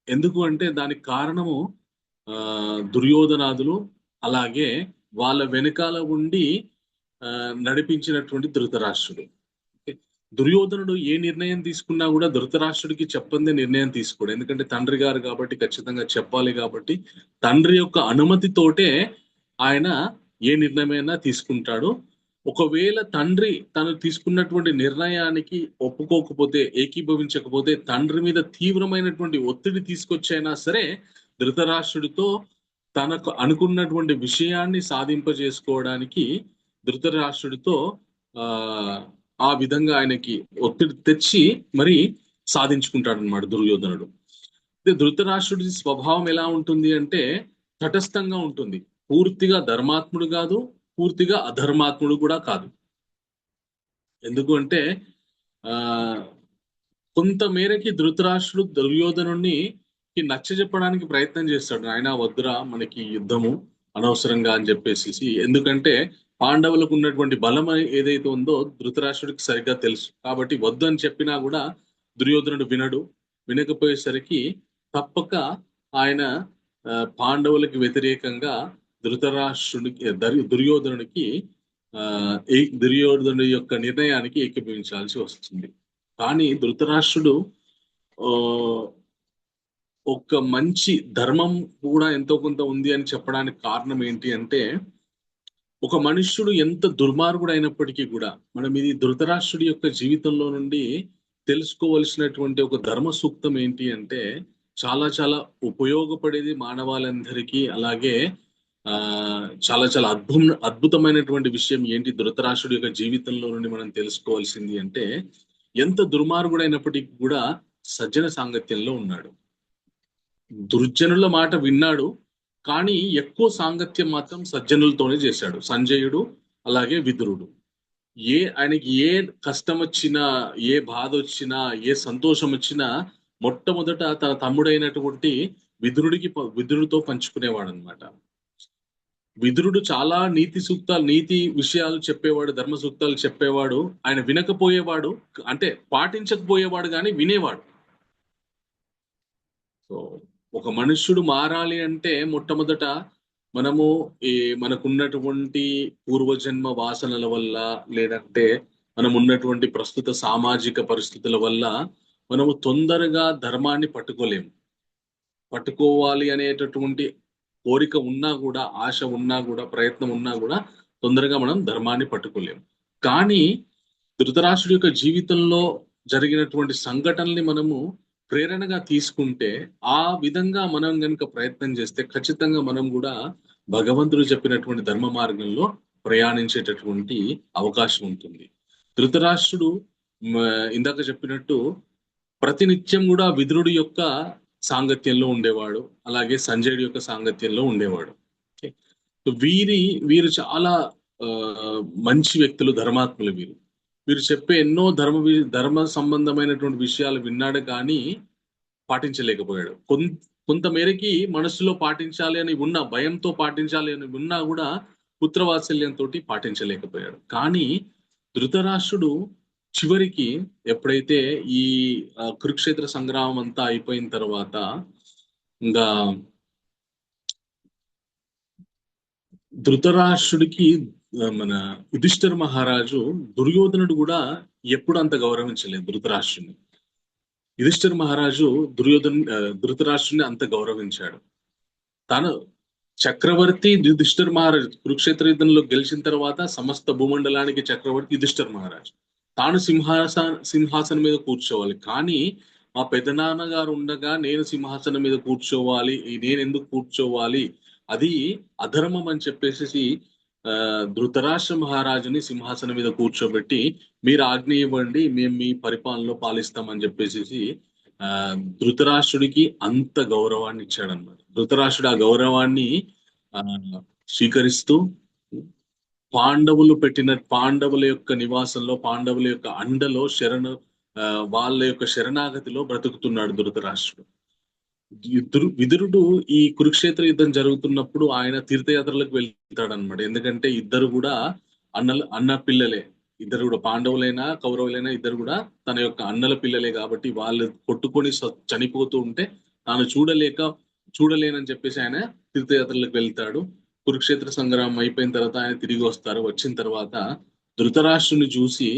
ఎందుకు అంటే దానికి కారణము దుర్యోధనాదులు, అలాగే వాళ్ళ వెనకాల ఉండి నడిపించినటువంటి ధృతరాష్ట్రుడు. దుర్యోధనుడు ఏ నిర్ణయం తీసుకున్నా కూడా ధృతరాష్ట్రుడికి చెప్పందే నిర్ణయం తీసుకోడు. ఎందుకంటే తండ్రి గారు కాబట్టి ఖచ్చితంగా చెప్పాలి కాబట్టి తండ్రి యొక్క అనుమతితోటే ఆయన ఏ నిర్ణయమైనా తీసుకుంటాడు. ఒకవేళ తండ్రి తను తీసుకున్నటువంటి నిర్ణయానికి ఒప్పుకోకపోతే, ఏకీభవించకపోతే తండ్రి మీద తీవ్రమైనటువంటి ఒత్తిడి తీసుకొచ్చైనా సరే ధృతరాష్ట్రుడితో తనకు అనుకున్నటువంటి విషయాన్ని సాధింపజేసుకోవడానికి ధృతరాష్ట్రుడితో ఆ విధంగా ఆయనకి ఒత్తిడి తెచ్చి మరి సాధించుకుంటాడు అన్నమాట దుర్యోధనుడు. ధృతరాష్ట్రుడి స్వభావం ఎలా ఉంటుంది అంటే తటస్థంగా ఉంటుంది. పూర్తిగా ధర్మాత్ముడు కాదు, పూర్తిగా అధర్మాత్ముడు కూడా కాదు. ఎందుకు అంటే కొంత మేరకి ధృతరాష్ట్రుడు దుర్యోధనుడిని నచ్చజెప్పడానికి ప్రయత్నం చేస్తాడు. ఆయన వద్దురా మనకి యుద్ధము అనవసరంగా అని చెప్పేసి. ఎందుకంటే పాండవులకు ఉన్నటువంటి బలం ఏదైతే ఉందో ధృతరాష్ట్రుడికి సరిగ్గా తెలుసు. కాబట్టి వద్దు అని చెప్పినా కూడా దుర్యోధనుడు వినడు. వినకపోయేసరికి తప్పక ఆయన పాండవులకి వ్యతిరేకంగా దుర్యోధనుడికి దుర్యోధనుడి యొక్క నిర్ణయానికి ఏకీభవించాల్సి వస్తుంది. కానీ ధృతరాష్ట్రుడు ఒక మంచి ధర్మం కూడా ఎంతో కొంత ఉంది అని చెప్పడానికి కారణం ఏంటి అంటే, ఒక మనుష్యుడు ఎంత దుర్మార్గుడు అయినప్పటికీ కూడా మనం ఇది ధృతరాష్ట్రుడి యొక్క జీవితంలో నుండి తెలుసుకోవలసినటువంటి ఒక ధర్మ సూక్తం ఏంటి అంటే, చాలా చాలా ఉపయోగపడేది మానవాళందరికీ. అలాగే చాలా చాలా అద్భుతమైనటువంటి విషయం ఏంటి ధృతరాష్ట్రుడి యొక్క జీవితంలో నుండి మనం తెలుసుకోవాల్సింది అంటే, ఎంత దుర్మార్గుడైనప్పటికీ కూడా సజ్జన సాంగత్యంలో ఉన్నాడు. దుర్జనుల మాట విన్నాడు, కానీ ఎక్కువ సాంగత్యం మాత్రం సజ్జనులతోనే చేశాడు. సంజయుడు అలాగే విదురుడు. ఆయనకి ఏ కష్టం వచ్చినా, ఏ బాధ వచ్చినా, ఏ సంతోషం వచ్చినా మొట్టమొదట తన తమ్ముడైనటువంటి విదురుడితో పంచుకునేవాడు అనమాట. విదురుడు చాలా నీతి విషయాలు చెప్పేవాడు, ధర్మ సూక్తాలు చెప్పేవాడు. ఆయన వినకపోయేవాడు, అంటే పాటించకపోయేవాడు, కానీ వినేవాడు. సో ఒక మనుష్యుడు మారాలి అంటే మొట్టమొదట మనము మనకున్నటువంటి పూర్వజన్మ వాసనల వల్ల, లేదంటే మనం ఉన్నటువంటి ప్రస్తుత సామాజిక పరిస్థితుల వల్ల మనము తొందరగా ధర్మాన్ని పట్టుకోవాలి అనేటటువంటి కోరిక ఉన్నా కూడా, ఆశ ఉన్నా కూడా, ప్రయత్నం ఉన్నా కూడా తొందరగా మనం ధర్మాన్ని పట్టుకోలేము. కానీ ధృతరాష్ట్రుడి యొక్క జీవితంలో జరిగినటువంటి సంఘటనల్ని మనము ప్రేరణగా తీసుకుంటే, ఆ విధంగా మనం కనుక ప్రయత్నం చేస్తే ఖచ్చితంగా మనం కూడా భగవంతుడు చెప్పినటువంటి ధర్మ మార్గంలో ప్రయాణించేటటువంటి అవకాశం ఉంటుంది. ధృతరాష్ట్రుడు ఇందాక చెప్పినట్టు ప్రతినిత్యం కూడా విదురుడి యొక్క సాంగత్యంలో ఉండేవాడు, అలాగే సంజయుడి యొక్క సాంగత్యంలో ఉండేవాడు. వీరు చాలా మంచి వ్యక్తులు, ధర్మాత్ములు. వీరు చెప్పే ఎన్నో ధర్మ సంబంధమైనటువంటి విషయాలు విన్నాడు, కానీ పాటించలేకపోయాడు. కొంత మేరకి మనసులో పాటించాలి అని ఉన్న, భయంతో పాటించాలి అని ఉన్నా కూడా పుత్రవాత్సల్యంతో పాటించలేకపోయాడు. కానీ ధృతరాష్ట్రుడు చివరికి ఎప్పుడైతే ఈ కురుక్షేత్ర సంగ్రామం అంతా అయిపోయిన తర్వాత, ఇంకా ధృతరాష్ట్రుడికి మన యుధిష్ఠిర మహారాజు, దుర్యోధనుడు కూడా ఎప్పుడు అంత గౌరవించలేదు ధృతరాష్ట్రుని. యుధిష్ఠిర మహారాజు ధృతరాష్ట్రుని అంత గౌరవించాడు. తాను చక్రవర్తి యుధిష్ఠిర మహారాజు కురుక్షేత్ర యుద్ధంలో గెలిచిన తర్వాత సమస్త భూమండలానికి చక్రవర్తి యుధిష్ఠిర మహారాజు. తాను సింహాసనం మీద కూర్చోవాలి. కానీ మా పెద్దనాన్నగారు ఉండగా నేను సింహాసనం మీద కూర్చోవాలి, నేను ఎందుకు కూర్చోవాలి, అది అధర్మం అని చెప్పేసి ధృతరాష్ట్ర మహారాజుని సింహాసనం మీద కూర్చోబెట్టి మీరు ఆజ్ఞ ఇవ్వండి, మేము మీ పరిపాలనలో పాలిస్తామని చెప్పేసి ధృతరాష్ట్రుడికి అంత గౌరవాన్ని ఇచ్చాడనమాట. ధృతరాష్ట్రుడు ఆ గౌరవాన్ని స్వీకరిస్తూ పాండవుల యొక్క నివాసంలో, పాండవుల యొక్క అండలో వాళ్ళ యొక్క శరణాగతిలో బ్రతుకుతున్నాడు ధృతరాష్ట్రుడు. విదురుడు ఈ కురుక్షేత్ర యుద్ధం జరుగుతున్నప్పుడు ఆయన తీర్థయాత్రలకు వెళ్తాడనమాట. ఎందుకంటే ఇద్దరు కూడా అన్న పిల్లలే, ఇద్దరు కూడా పాండవులైనా కౌరవులైనా ఇద్దరు కూడా తన యొక్క అన్నల పిల్లలే. కాబట్టి వాళ్ళు కొట్టుకొని చనిపోతూ ఉంటే తాను చూడలేనని చెప్పేసి ఆయన తీర్థయాత్రలకు వెళ్తాడు. కురుక్షేత్ర సంగ్రామం అయిపోయిన తర్వాత ఆయన తిరిగి వస్తారు. వచ్చిన తర్వాత ధృతరాష్ట్రుని చూసి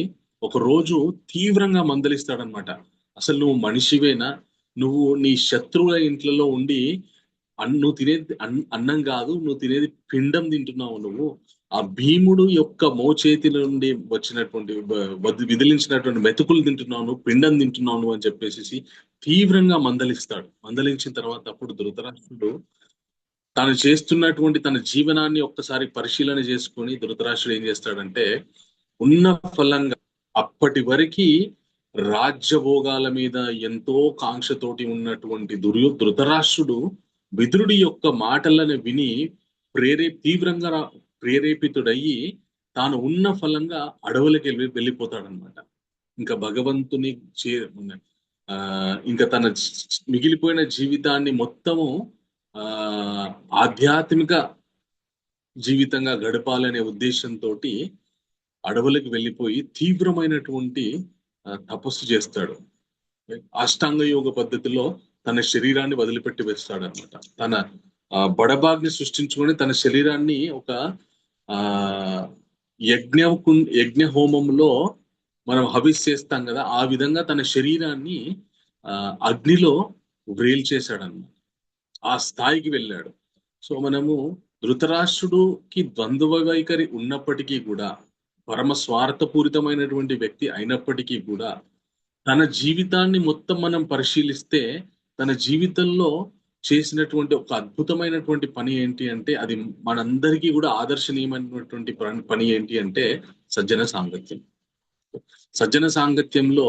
ఒక రోజు తీవ్రంగా మందలిస్తాడనమాట. అసలు నువ్వు మనిషివేనా? నువ్వు నీ శత్రువుల ఇంట్లలో ఉండి నువ్వు తినేది అన్నం కాదు, నువ్వు తినేది పిండం తింటున్నావు. నువ్వు ఆ భీముడు యొక్క మోచేతి నుండి వచ్చినటువంటి విదిలించినటువంటి మెతుకులు తింటున్నావు, నువ్వు పిండం తింటున్నావు నువ్వు అని చెప్పేసి తీవ్రంగా మందలిస్తాడు. మందలించిన తర్వాత అప్పుడు ధృతరాష్ట్రుడు తాను చేస్తున్నటువంటి తన జీవనాన్ని ఒక్కసారి పరిశీలన చేసుకొని ధృతరాష్ట్రుడు ఏం చేస్తాడంటే, ఉన్న ఫలంగా అప్పటి వరకు రాజ్యభోగాల మీద ఎంతో కాంక్షతోటి ఉన్నటువంటి ధృతరాష్ట్రుడు విదురుడి యొక్క మాటలను విని తీవ్రంగా ప్రేరేపితుడయ్యి తాను ఉన్న ఫలంగా అడవులకి వెళ్ళిపోతాడనమాట. ఇంకా భగవంతుని ఇంకా తన మిగిలిపోయిన జీవితాన్ని మొత్తము ఆధ్యాత్మిక జీవితంగా గడపాలనే ఉద్దేశంతో అడవులకు వెళ్ళిపోయి తీవ్రమైనటువంటి తపస్సు చేస్తాడు. అష్టాంగ యోగ పద్ధతిలో తన శరీరాన్ని వదిలిపెట్టి వేస్తాడు అనమాట. తన బడబాగ్ని సృష్టించుకొని తన శరీరాన్ని ఒక యజ్ఞ హోమంలో మనం హవిస్ చేస్తాం కదా, ఆ విధంగా తన శరీరాన్ని అగ్నిలో వ్రేల్చేశాడన్నమాట. ఆ స్థాయికి వెళ్ళాడు. సో మనము ధృతరాష్ట్రుడికి ద్వంద్వ వైఖరి ఉన్నప్పటికీ కూడా, పరమ స్వార్థపూరితమైనటువంటి వ్యక్తి అయినప్పటికీ కూడా, తన జీవితాన్ని మొత్తం మనం పరిశీలిస్తే తన జీవితంలో చేసినటువంటి ఒక అద్భుతమైనటువంటి పని ఏంటి అంటే, అది మనందరికీ కూడా ఆదర్శనీయమైనటువంటి పని ఏంటి అంటే సజ్జన సాంగత్యం. సజ్జన సాంగత్యంలో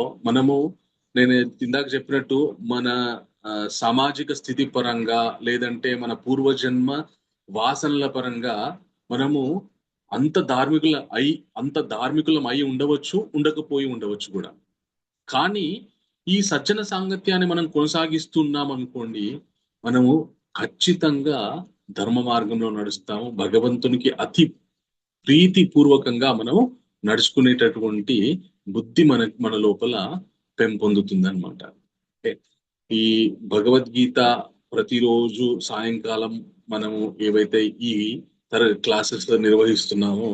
నేను ఇందాక చెప్పినట్టు మన సామాజిక స్థితి పరంగా, లేదంటే మన పూర్వజన్మ వాసనల పరంగా మనము అంత ధార్మికులం అయి ఉండవచ్చు, ఉండకపోయి ఉండవచ్చు కూడా. కానీ ఈ సజ్జన సాంగత్యాన్ని మనం కొనసాగిస్తున్నాం అనుకోండి, మనము ఖచ్చితంగా ధర్మ మార్గంలో నడుస్తాము. భగవంతునికి అతి ప్రీతిపూర్వకంగా మనము నడుచుకునేటటువంటి బుద్ధి మన లోపల పెంపొందుతుంది అనమాట. ఈ భగవద్గీత ప్రతిరోజు సాయంకాలం మనము ఏవైతే ఈ క్లాసెస్ నిర్వహిస్తున్నామో,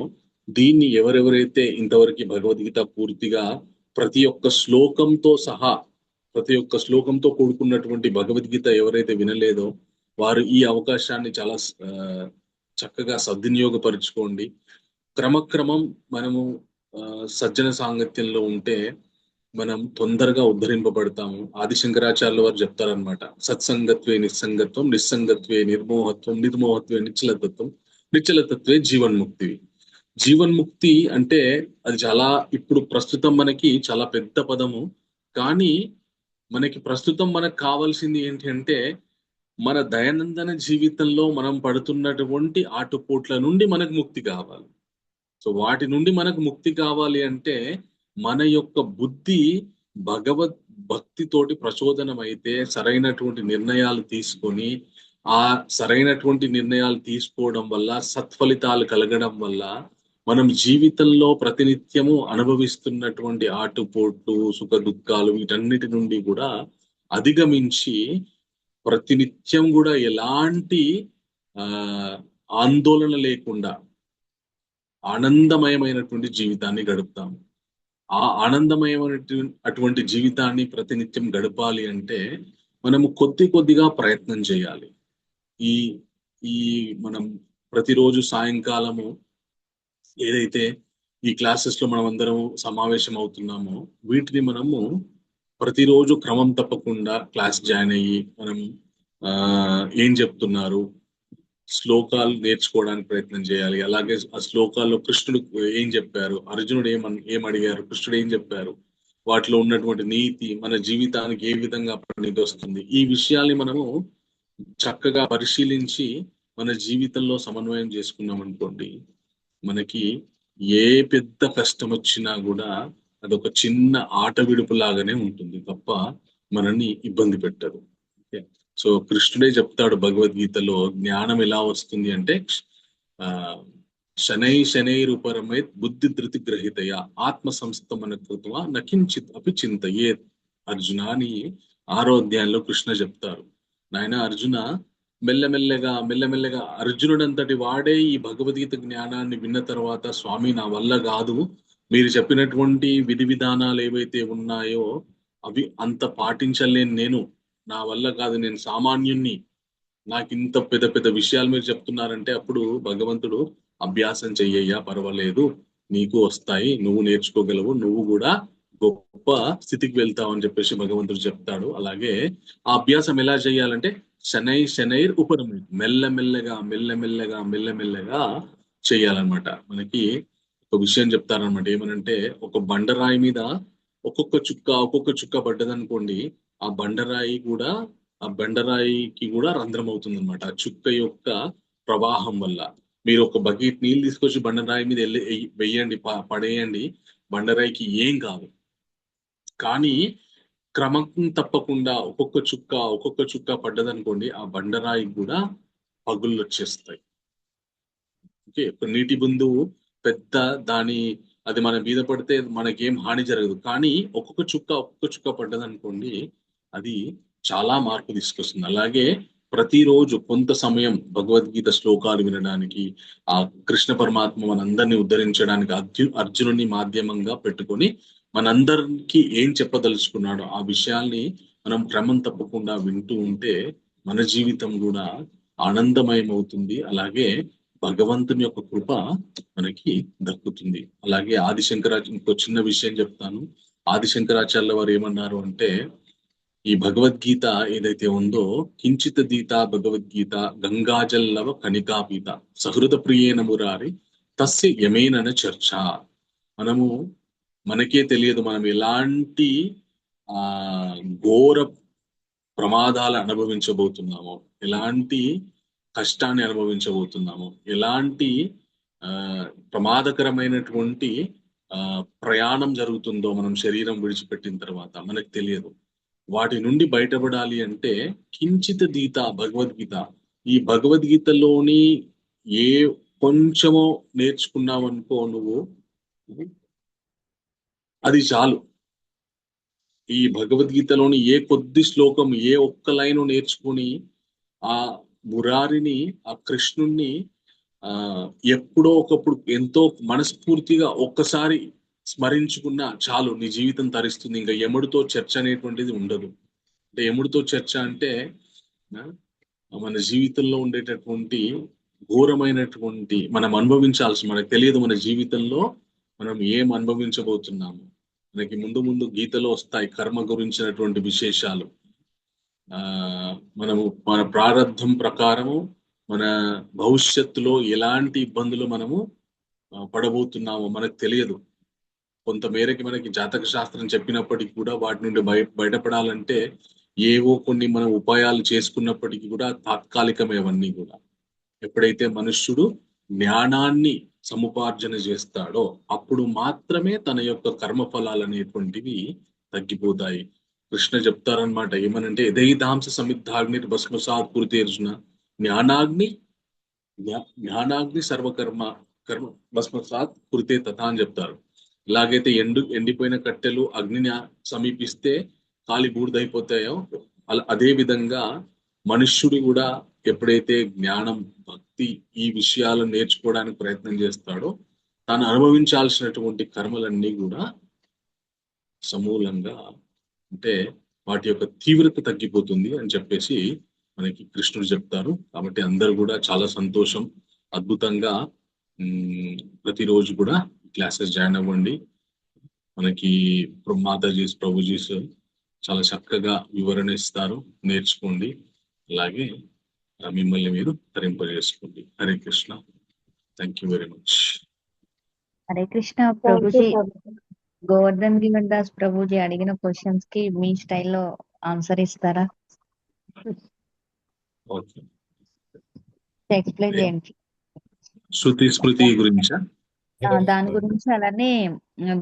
దీన్ని ఎవరెవరైతే ఇంతవరకు భగవద్గీత పూర్తిగా ప్రతి ఒక్క శ్లోకంతో కూడుకున్నటువంటి భగవద్గీత ఎవరైతే వినలేదో వారు ఈ అవకాశాన్ని చాలా చక్కగా సద్వినియోగపరుచుకోండి. క్రమక్రమం మనము సజ్జన సాంగత్యంలో ఉంటే మనం తొందరగా ఉద్ధరింపబడతాము. ఆదిశంకరాచార్యుల వారు చెప్తారనమాట, సత్సంగత్వే నిస్సంగత్వం, నిస్సంగత్వే నిర్మోహత్వం, నిర్మోహత్వే నిశ్చలతత్వం, నిశ్చలతత్వే జీవన్ముక్తి. జీవన్ముక్తి అంటే అది చాలా ఇప్పుడు ప్రస్తుతం మనకి చాలా పెద్ద పదము. కానీ మనకు కావాల్సింది ఏంటి అంటే, మన దైనందిన జీవితంలో మనం పడుతున్నటువంటి ఆటుపోట్ల నుండి మనకు ముక్తి కావాలి. సో వాటి నుండి మనకు ముక్తి కావాలి అంటే మన యొక్క బుద్ధి భగవద్ భక్తితోటి ప్రచోదనం అయితే సరైనటువంటి నిర్ణయాలు తీసుకొని, ఆ సరైనటువంటి నిర్ణయాలు తీసుకోవడం వల్ల సత్ఫలితాలు కలగడం వల్ల మనం జీవితంలో ప్రతినిత్యము అనుభవిస్తున్నటువంటి ఆటుపోట్లు, సుఖ దుఃఖాలు వీటన్నిటి నుండి కూడా అధిగమించి ప్రతినిత్యం కూడా ఎలాంటి ఆందోళన లేకుండా ఆనందమయమైనటువంటి జీవితాన్ని గడుపుతాము. ఆ ఆనందమయమైనటువంటి జీవితాన్ని ప్రతినిత్యం గడపాలి అంటే మనము కొద్దిగా ప్రయత్నం చేయాలి. ఈ మనం ప్రతిరోజు సాయంకాలము ఏదైతే ఈ క్లాసెస్ లో మనం అందరం సమావేశం అవుతున్నామో వీటిని మనము ప్రతిరోజు క్రమం తప్పకుండా క్లాస్ జాయిన్ అయ్యి మనం ఏం చెప్తున్నారు, శ్లోకాలు నేర్చుకోవడానికి ప్రయత్నం చేయాలి. అలాగే ఆ శ్లోకాల్లో కృష్ణుడు ఏం చెప్పారు, అర్జునుడు ఏం అడిగారు, కృష్ణుడు ఏం చెప్పారు, వాటిలో ఉన్నటువంటి నీతి మన జీవితానికి ఏ విధంగా పనికి వస్తుంది, ఈ విషయాల్ని మనము చక్కగా పరిశీలించి మన జీవితంలో సమన్వయం చేసుకున్నాం అనుకోండి, మనకి ఏ పెద్ద కష్టం వచ్చినా కూడా అదొక చిన్న ఆట విడుపు లాగానే ఉంటుంది తప్ప మనల్ని ఇబ్బంది పెట్టదు. సో కృష్ణుడే చెప్తాడు భగవద్గీతలో, జ్ఞానం ఎలా వస్తుంది అంటే శనైరుపరమై బుద్ధి ధృతి గ్రహితయ ఆత్మ సంస్థమన కృత్వా నకించిత్ అపి చింతయేత్ అర్జున అని 6వ అధ్యాయంలో కృష్ణ చెప్తారు. నాయన అర్జున, మెల్లమెల్లగా అర్జునుడంతటి వాడే ఈ భగవద్గీత జ్ఞానాన్ని విన్న తర్వాత, స్వామి నా వల్ల కాదు, మీరు చెప్పినటువంటి విధి విధానాలు ఏవైతే ఉన్నాయో అవి అంత పాటించలేను, నేను నా వల్ల కాదు, నేను సామాన్యుణ్ణి, నాకు ఇంత పెద్ద పెద్ద విషయాలు మీరు చెప్తున్నారంటే అప్పుడు భగవంతుడు అభ్యాసం చెయ్యయ్యా, పర్వాలేదు, నీకు వస్తాయి, నువ్వు నేర్చుకోగలవు, నువ్వు కూడా గొప్ప స్థితికి వెళ్తావు అని చెప్పేసి భగవంతుడు చెప్తాడు. అలాగే ఆ అభ్యాసం ఎలా చేయాలంటే శనైర్ ఉపరమి, మెల్లమెల్లగా చేయాలన్నమాట. మనకి ఒక విషయం చెప్తారనమాట, ఏమనంటే ఒక బండరాయి మీద ఒక్కొక్క చుక్క పడ్డదనుకోండి, ఆ బండరాయికి కూడా రంధ్రం అవుతుంది అనమాట. ఆ చుక్క యొక్క ప్రవాహం వల్ల మీరు ఒక బకెట్ నీళ్ళు తీసుకొచ్చి బండరాయి మీద వెయ్యండి, పడేయండి, బండరాయికి ఏం కాదు. కానీ క్రమం తప్పకుండా ఒక్కొక్క చుక్క పడ్డదనుకోండి, ఆ బండరాయికి కూడా పగుళ్ళు వచ్చేస్తాయి. ఓకే, నీటి బిందువు పెద్ద, అది మన మీద పడితే మనకేం హాని జరగదు. కానీ ఒక్కొక్క చుక్క పడ్డదనుకోండి, అది చాలా మార్పు తీసుకొస్తుంది. అలాగే ప్రతిరోజు కొంత సమయం భగవద్గీత శ్లోకాలు వినడానికి, ఆ కృష్ణ పరమాత్మ మనందరినీ ఉద్ధరించడానికి అర్జునుని మాధ్యమంగా పెట్టుకొని మనందరికి ఏం చెప్పదలుచుకున్నాడో ఆ విషయాల్ని మనం క్రమం తప్పకుండా వింటూ ఉంటే మన జీవితం కూడా ఆనందమయం అవుతుంది. అలాగే భగవంతుని యొక్క కృప మనకి దక్కుతుంది. అలాగే ఇంకో చిన్న విషయం చెప్తాను. ఆదిశంకరాచార్యుల వారు ఏమన్నారు అంటే, ఈ భగవద్గీత ఏదైతే ఉందో, కించిత దీత భగవద్గీత గంగాజల్లవ కణికాపీత సహృద ప్రియేణ మురారి తస్య యమేనన చర్చ. మనకే తెలియదు మనం ఎలాంటి ఘోర ప్రమాదాలు అనుభవించబోతున్నామో, ఎలాంటి కష్టాన్ని అనుభవించబోతున్నామో, ఎలాంటి ప్రమాదకరమైనటువంటి ప్రయాణం జరుగుతుందో మనం శరీరం విడిచిపెట్టిన తర్వాత మనకు తెలియదు. వాటి నుండి బయటపడాలి అంటే కించిత దీత భగవద్గీత, ఈ భగవద్గీతలోని ఏ కొంచెమో నేర్చుకున్నావనుకో నువ్వు, అది చాలు. ఈ భగవద్గీతలోని ఏ కొద్ది శ్లోకం, ఏ ఒక్క లైను నేర్చుకుని ఆ మురారిని, ఆ కృష్ణుణ్ణి ఎప్పుడో ఒకప్పుడు ఎంతో మనస్ఫూర్తిగా ఒక్కసారి స్మరించుకున్నా చాలు, నీ జీవితం తరిస్తుంది. ఇంకా యముడితో చర్చ అనేటువంటిది ఉండదు. అంటే యముడితో చర్చ అంటే మన జీవితంలో ఉండేటటువంటి ఘోరమైనటువంటి మనం మనకు తెలియదు మన జీవితంలో మనం ఏం అనుభవించబోతున్నాము. మనకి ముందు గీతలో వస్తాయి కర్మ గురించినటువంటి విశేషాలు. మన ప్రారంధం ప్రకారము మన భవిష్యత్తులో ఎలాంటి ఇబ్బందులు మనము పడబోతున్నామో మనకు తెలియదు. కొంత మేరకి మనకి జాతక శాస్త్రం చెప్పినప్పటికీ కూడా వాటి నుండి బయటపడాలంటే ఏవో కొన్ని మనం ఉపాయాలు చేసుకున్నప్పటికీ కూడా తాత్కాలికమే అవన్నీ కూడా. ఎప్పుడైతే మనుష్యుడు జ్ఞానాన్ని సముపార్జన చేస్తాడో అప్పుడు మాత్రమే తన యొక్క కర్మ ఫలాలు అనేటువంటివి తగ్గిపోతాయి. కృష్ణ చెప్తారనమాట, ఏమనంటే యదైదాంస సమిద్ధాగ్ని భస్మసాత్ కురుతే అర్జున, జ్ఞానాగ్ని సర్వకర్మ భస్మసాత్ కురుతే తథా అని చెప్తారు. ఎలాగైతే ఎండిపోయిన కట్టెలు అగ్నిని సమీపిస్తే కాలి బూడిదైపోతాయో అదే విధంగా మనుష్యుడు కూడా ఎప్పుడైతే జ్ఞానం, భక్తి ఈ విషయాలను నేర్చుకోవడానికి ప్రయత్నం చేస్తాడో తాను అనుభవించాల్సినటువంటి కర్మలన్నీ కూడా సమూలంగా, అంటే వాటి యొక్క తీవ్రత తగ్గిపోతుంది అని చెప్పేసి మనకి కృష్ణుడు చెప్తారు. కాబట్టి అందరూ కూడా చాలా సంతోషం, అద్భుతంగా ప్రతిరోజు కూడా క్లాసెస్ జాయిన్ అవ్వండి. మనకి మాతాజీస్ ప్రభుజీస్ చాలా చక్కగా వివరణ ఇస్తారు, నేర్చుకోండి. అలాగే మిమ్మల్ని మీరు తరింపజేసుకోండి. Hare Krishna. Thank you very much. Hare Krishna ప్రభుజీ. గోవర్ధన్ గిరి దాస్ ప్రభుజీ అడిగిన క్వశ్చన్స్ కి మీ స్టైల్లో ఆన్సర్ ఇస్తారా? ఓకే. ఎక్స్ప్లెయిన్ చేయండి. శృతి స్మృతి గురించా? దాని గురించి, అలానే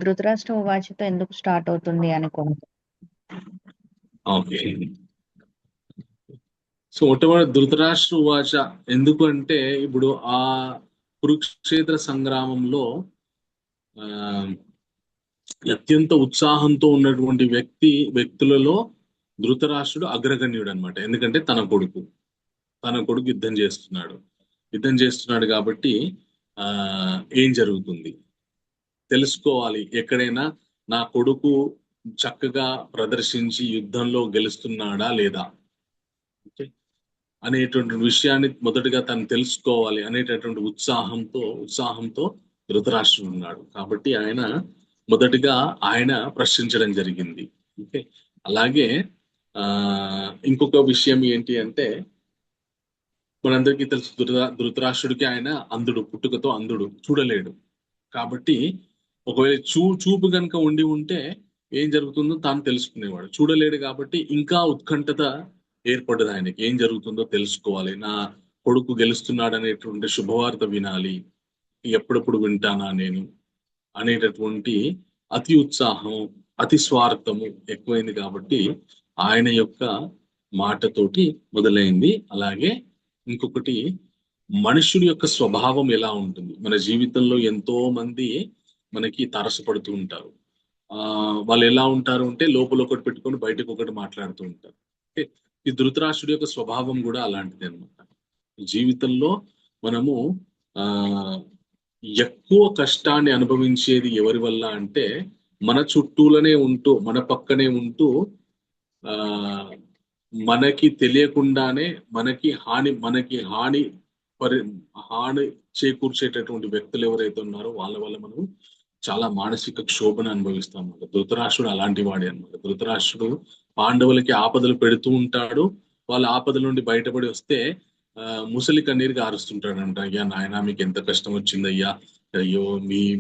ధృతరాష్ట్ర ఉవాచతో ఎందుకు స్టార్ట్ అవుతుంది అనుకోండి. ఓకే. సో మొట్టమొదటి ధృతరాష్ట్ర ఉవాచ ఎందుకు అంటే, ఇప్పుడు ఆ కురుక్షేత్ర సంగ్రామంలో అత్యంత ఉత్సాహంతో ఉన్నటువంటి వ్యక్తులలో ధృతరాష్ట్రుడు అగ్రగణ్యుడు అనమాట. ఎందుకంటే తన కొడుకు యుద్ధం చేస్తున్నాడు కాబట్టి ఏం జరుగుతుంది తెలుసుకోవాలి. ఎక్కడైనా నా కొడుకు చక్కగా ప్రదర్శించి యుద్ధంలో గెలుస్తున్నాడా లేదా అనేటువంటి విషయాన్ని మొదటగా తను తెలుసుకోవాలి అనేటటువంటి ఉత్సాహంతో ధృతరాష్ట్రుడు ఉన్నాడు. కాబట్టి మొదటిగా ఆయన ప్రశ్నించడం జరిగింది. ఓకే. అలాగే ఇంకొక విషయం ఏంటి అంటే, మనందరికీ తెలుసు ధృతరాష్ట్రుడికి ఆయన అంధుడు, పుట్టుకతో అంధుడు, చూడలేడు. కాబట్టి ఒకవేళ చూపు కనుక ఉండి ఉంటే ఏం జరుగుతుందో తాను తెలుసుకునేవాడు. చూడలేడు కాబట్టి ఇంకా ఉత్కంఠత ఏర్పడ్డది ఆయనకి. ఏం జరుగుతుందో తెలుసుకోవాలి, నా కొడుకు గెలుస్తున్నాడు అనేటువంటి శుభవార్త వినాలి, ఎప్పుడెప్పుడు వింటానా నేను అనేటటువంటి అతి ఉత్సాహం, అతి స్వార్థము ఎక్కువైంది. కాబట్టి ఆయన యొక్క మాటతోటి మొదలైంది. అలాగే ఇంకొకటి, మనుషుడి యొక్క స్వభావం ఎలా ఉంటుంది. మన జీవితంలో ఎంతో మంది మనకి తారసపడుతూ ఉంటారు. వాళ్ళు ఎలా ఉంటారు అంటే, లోపల ఒకటి పెట్టుకొని బయటకు ఒకటి మాట్లాడుతూ ఉంటారు. ఈ ధృతరాష్ట్రుడి యొక్క స్వభావం కూడా అలాంటిది అనమాట. జీవితంలో మనము ఎక్కువ కష్టాన్ని అనుభవించేది ఎవరి వల్ల అంటే, మన చుట్టూలనే ఉంటూ, మన పక్కనే ఉంటూ మనకి తెలియకుండానే మనకి హాని చేకూర్చేటటువంటి వ్యక్తులు ఎవరైతే ఉన్నారో వాళ్ళ వల్ల మనం చాలా మానసిక క్షోభను అనుభవిస్తాం. ధృతరాష్ట్రుడు అలాంటి వాడే అన్నమాట. ధృతరాష్ట్రుడు పాండవులకి ఆపదలు పెడుతూ ఉంటాడు. వాళ్ళ ఆపదల నుండి బయటపడి వస్తే ముసలి కన్నీరు గారుస్తుంటాడంట. అయ్యా నాయన, మీకు ఎంత కష్టం వచ్చిందయ్యా, అయ్యో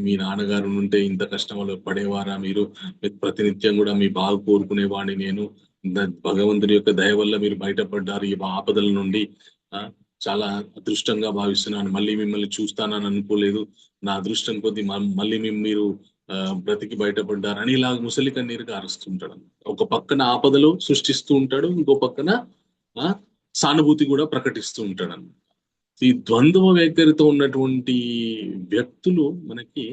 మీ నాన్నగారు ఉంటే ఇంత కష్టంలో పడేవారా మీరు, ప్రతినిత్యం కూడా మీ బాగు కోరుకునేవాడిని నేను, భగవంతుడి యొక్క దయ వల్ల మీరు బయటపడ్డారు ఈ ఆపదల నుండి, చాలా అదృష్టంగా భావిస్తున్నాను, మళ్ళీ మిమ్మల్ని చూస్తానని అనుకోలేదు, నా అదృష్టం కొద్ది మళ్ళీ మీరు బ్రతికి బయటపడ్డారు అని ఇలా ముసలి కన్నీరు గారుస్తుంటాడు. ఒక పక్కన ఆపదలు సృష్టిస్తూ ఉంటాడు, ఇంకో పక్కన సానుభూతి కూడా ప్రకటిస్తూ ఉంటాడు అన్నమాట. ఈ ద్వంద్వ వైఖరితో ఉన్నటువంటి వ్యక్తులు మనకి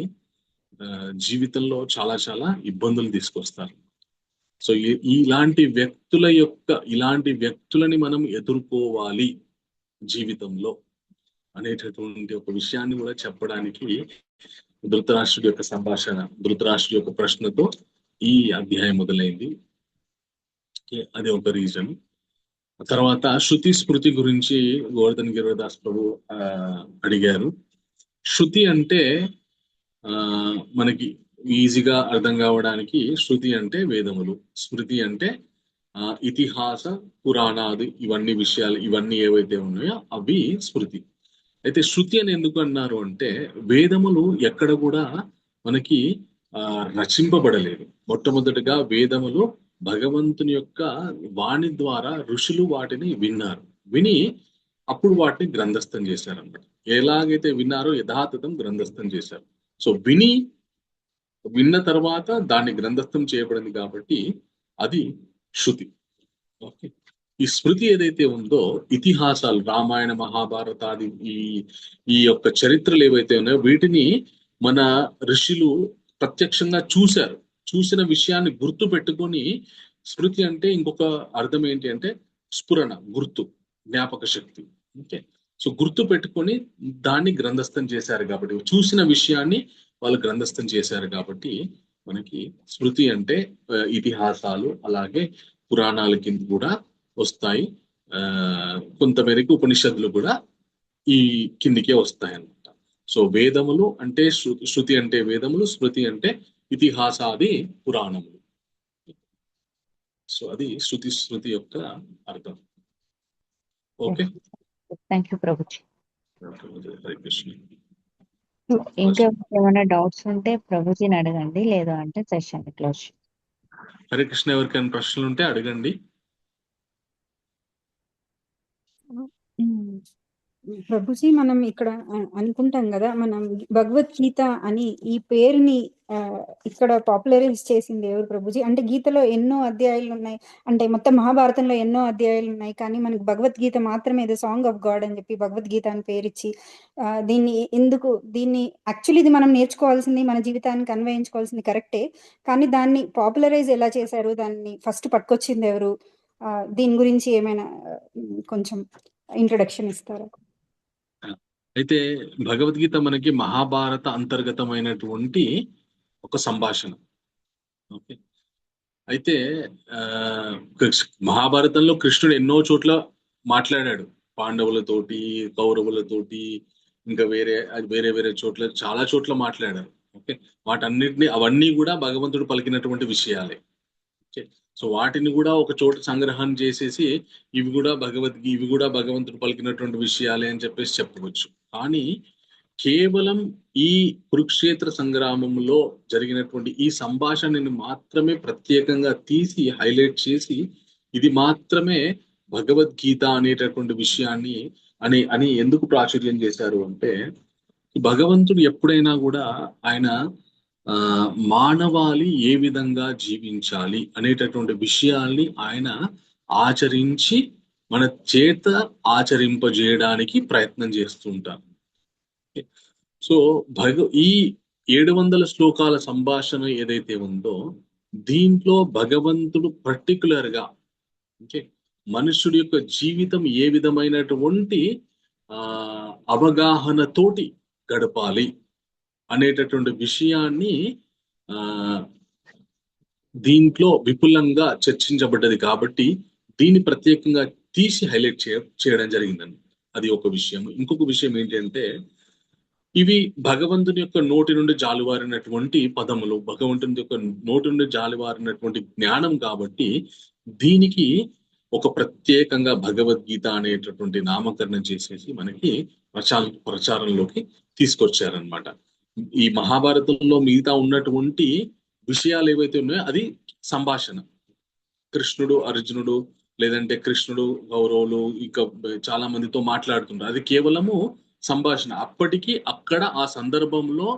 జీవితంలో చాలా చాలా ఇబ్బందులు తీసుకొస్తారు. సో ఇలాంటి వ్యక్తులని మనం ఎదుర్కోవాలి జీవితంలో అనేటటువంటి ఒక విషయాన్ని కూడా చెప్పడానికి ధృతరాష్ట్రుడి యొక్క సంభాషణ, ధృతరాష్ట్రుడి యొక్క ప్రశ్నతో ఈ అధ్యాయం మొదలైంది. అది ఒక రీజన్. తర్వాత శృతి స్మృతి గురించి గోవర్ధన్ గిరిదాస్ ప్రభు అడిగారు. శృతి అంటే మనకి ఈజీగా అర్థం కావడానికి శృతి అంటే వేదములు, స్మృతి అంటే ఇతిహాస పురాణాది ఇవన్నీ ఏవైతే ఉన్నాయో అవి స్మృతి. అయితే శృతి అని ఎందుకు అన్నారు అంటే, వేదములు ఎక్కడ కూడా మనకి రచింపబడలేదు. మొట్టమొదటిగా వేదములు భగవంతుని యొక్క వాణి ద్వారా ఋషులు వాటిని విని అప్పుడు వాటిని గ్రంథస్థం చేశారన్నమాట. ఎలాగైతే విన్నారో యథాతథం గ్రంథస్థం చేశారు. సో విన్న తర్వాత దాన్ని గ్రంథస్థం చేయబడింది కాబట్టి అది శృతి. ఓకే. ఈ స్మృతి ఏదైతే ఉందో, ఇతిహాసాలు, రామాయణ మహాభారతాది ఈ యొక్క చరిత్రలు ఏవైతే ఉన్నాయో వీటిని మన ఋషులు ప్రత్యక్షంగా చూసిన విషయాన్ని గుర్తు పెట్టుకొని, స్మృతి అంటే ఇంకొక అర్థం ఏంటి అంటే స్ఫురణ, గుర్తు, జ్ఞాపక శక్తి. ఓకే. సో గుర్తు పెట్టుకొని దాన్ని గ్రంథస్థం చేశారు కాబట్టి, చూసిన విషయాన్ని వాళ్ళు గ్రంథస్థం చేశారు కాబట్టి మనకి స్మృతి అంటే ఇతిహాసాలు అలాగే పురాణాల కింద కూడా వస్తాయి. కొంతమేరకు ఉపనిషత్తులు కూడా ఈ కిందికే వస్తాయి అన్నమాట. సో వేదములు అంటే శృతి అంటే వేదములు, స్మృతి అంటే ఇతిహాసాది పురాణములు. సో అది శృతి యొక్క అర్థం. Okay, thank you Prabhuji. Hare Krishna. ఇంకా ఏమైనా డౌట్స్ ఉంటే ప్రభుజీని అడగండి, లేదు అంటే సెషన్ క్లోజ్. హరే కృష్ణ. ఎవరికైనా ప్రశ్నలు ఉంటే అడగండి. ప్రభుజీ, మనం ఇక్కడ అనుకుంటాం కదా, మనం భగవద్గీత అని ఈ పేరుని ఇక్కడ పాపులరైజ్ చేసింది ఎవరు ప్రభుజీ? అంటే గీతలో ఎన్నో అధ్యాయాలు ఉన్నాయి, అంటే మొత్తం మహాభారతంలో ఎన్నో అధ్యాయాలు ఉన్నాయి, కానీ మనకి భగవద్గీత మాత్రమే ఏదో సాంగ్ ఆఫ్ గాడ్ అని చెప్పి భగవద్గీత అని పేరిచ్చి దీన్ని యాక్చువల్లీ ఇది మనం నేర్చుకోవాల్సింది, మన జీవితానికి అన్వయించుకోవాల్సింది కరెక్టే, కానీ దాన్ని పాపులరైజ్ ఎలా చేశారు, దాన్ని ఫస్ట్ పట్టుకొచ్చింది ఎవరు, దీని గురించి ఏమైనా కొంచెం ఇంట్రొడక్షన్ ఇస్తారా? అయితే భగవద్గీత మనకి మహాభారత అంతర్గతమైనటువంటి ఒక సంభాషణ. ఓకే, అయితే మహాభారతంలో కృష్ణుడు ఎన్నో చోట్ల మాట్లాడాడు, పాండవులతోటి, కౌరవులతోటి, ఇంకా వేరే వేరే చోట్ల, చాలా చోట్ల మాట్లాడారు. ఓకే, అవన్నీ కూడా భగవంతుడు పలికినటువంటి విషయాలే. ఓకే, సో వాటిని కూడా ఒక చోట సంగ్రహం చేసేసి ఇవి కూడా భగవంతుడు పలికినటువంటి విషయాలే అని చెప్పేసి చెప్పవచ్చు. కానీ కేవలం ఈ కురుక్షేత్ర సంగ్రామంలో జరిగినటువంటి ఈ సంభాషణని మాత్రమే ప్రత్యేకంగా తీసి హైలైట్ చేసి ఇది మాత్రమే భగవద్గీత అనేటటువంటి విషయాన్ని అని ఎందుకు ప్రాచుర్యం చేశారు అంటే, భగవంతుడు ఎప్పుడైనా కూడా ఆయన మానవాళి ఏ విధంగా జీవించాలి అనేటటువంటి విషయాల్ని ఆయన ఆచరించి మన చేత ఆచరింపజేయడానికి ప్రయత్నం చేస్తుంటారు. సో ఈ 700 శ్లోకాల సంభాషణ ఏదైతే ఉందో దీంట్లో భగవంతుడు పర్టికులర్ గా మనుషుడి యొక్క జీవితం ఏ విధమైనటువంటి అవగాహనతోటి గడపాలి అనేటటువంటి విషయాన్ని దీంట్లో విపులంగా చర్చించబడ్డది కాబట్టి దీన్ని ప్రత్యేకంగా తీసి హైలైట్ చేయడం జరిగిందండి. అది ఒక విషయం. ఇంకొక విషయం ఏంటంటే, ఇవి భగవంతుని యొక్క నోటి నుండి జాలువారినటువంటి పదములు, భగవంతుని యొక్క నోటి నుండి జాలువారినటువంటి జ్ఞానం కాబట్టి దీనికి ఒక ప్రత్యేకంగా భగవద్గీత అనేటటువంటి నామకరణం చేసేసి మనకి ప్రచారంలోకి తీసుకొచ్చారనమాట. ఈ మహాభారతంలో మిగతా ఉన్నటువంటి విషయాలు ఏవైతే ఉన్నాయో అది సంభాషణ. కృష్ణుడు, అర్జునుడు, లేదంటే కృష్ణుడు, కౌరవులు, ఇంకా చాలా మందితో మాట్లాడుతుంటారు. అది కేవలము సంభాషణ. అప్పటికి అక్కడ ఆ సందర్భంలో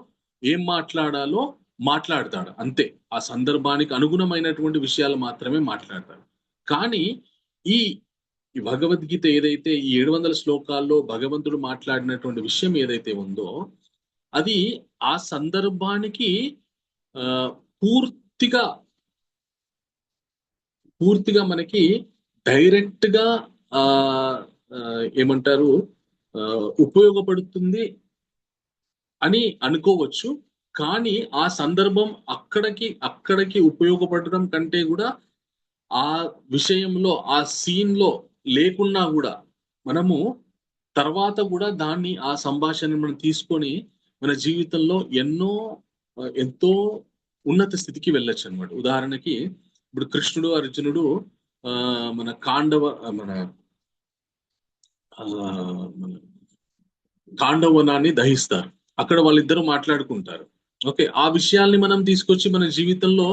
ఏం మాట్లాడాలో మాట్లాడతాడు అంతే. ఆ సందర్భానికి అనుగుణమైనటువంటి విషయాలు మాత్రమే మాట్లాడతాడు. కానీ ఈ భగవద్గీత ఏదైతే ఈ 700 శ్లోకాల్లో భగవంతుడు మాట్లాడినటువంటి విషయం ఏదైతే ఉందో అది ఆ సందర్భానికి పూర్తిగా మనకి డైరెక్ట్ గా ఏమంటారు ఉపయోగపడుతుంది అని అనుకోవచ్చు. కానీ ఆ సందర్భం అక్కడికి ఉపయోగపడడం కంటే కూడా ఆ విషయంలో ఆ సీన్ లో లేకున్నా కూడా మనము తర్వాత కూడా దాన్ని ఆ సంభాషణ మనం తీసుకొని మన జీవితంలో ఎంతో ఉన్నత స్థితికి వెళ్ళొచ్చు అనమాట. ఉదాహరణకి ఇప్పుడు కృష్ణుడు, అర్జునుడు మన కాండవనాన్ని దహిస్తారు. అక్కడ వాళ్ళిద్దరూ మాట్లాడుకుంటారు. ఓకే, ఆ విషయాల్ని మనం తీసుకొచ్చి మన జీవితంలో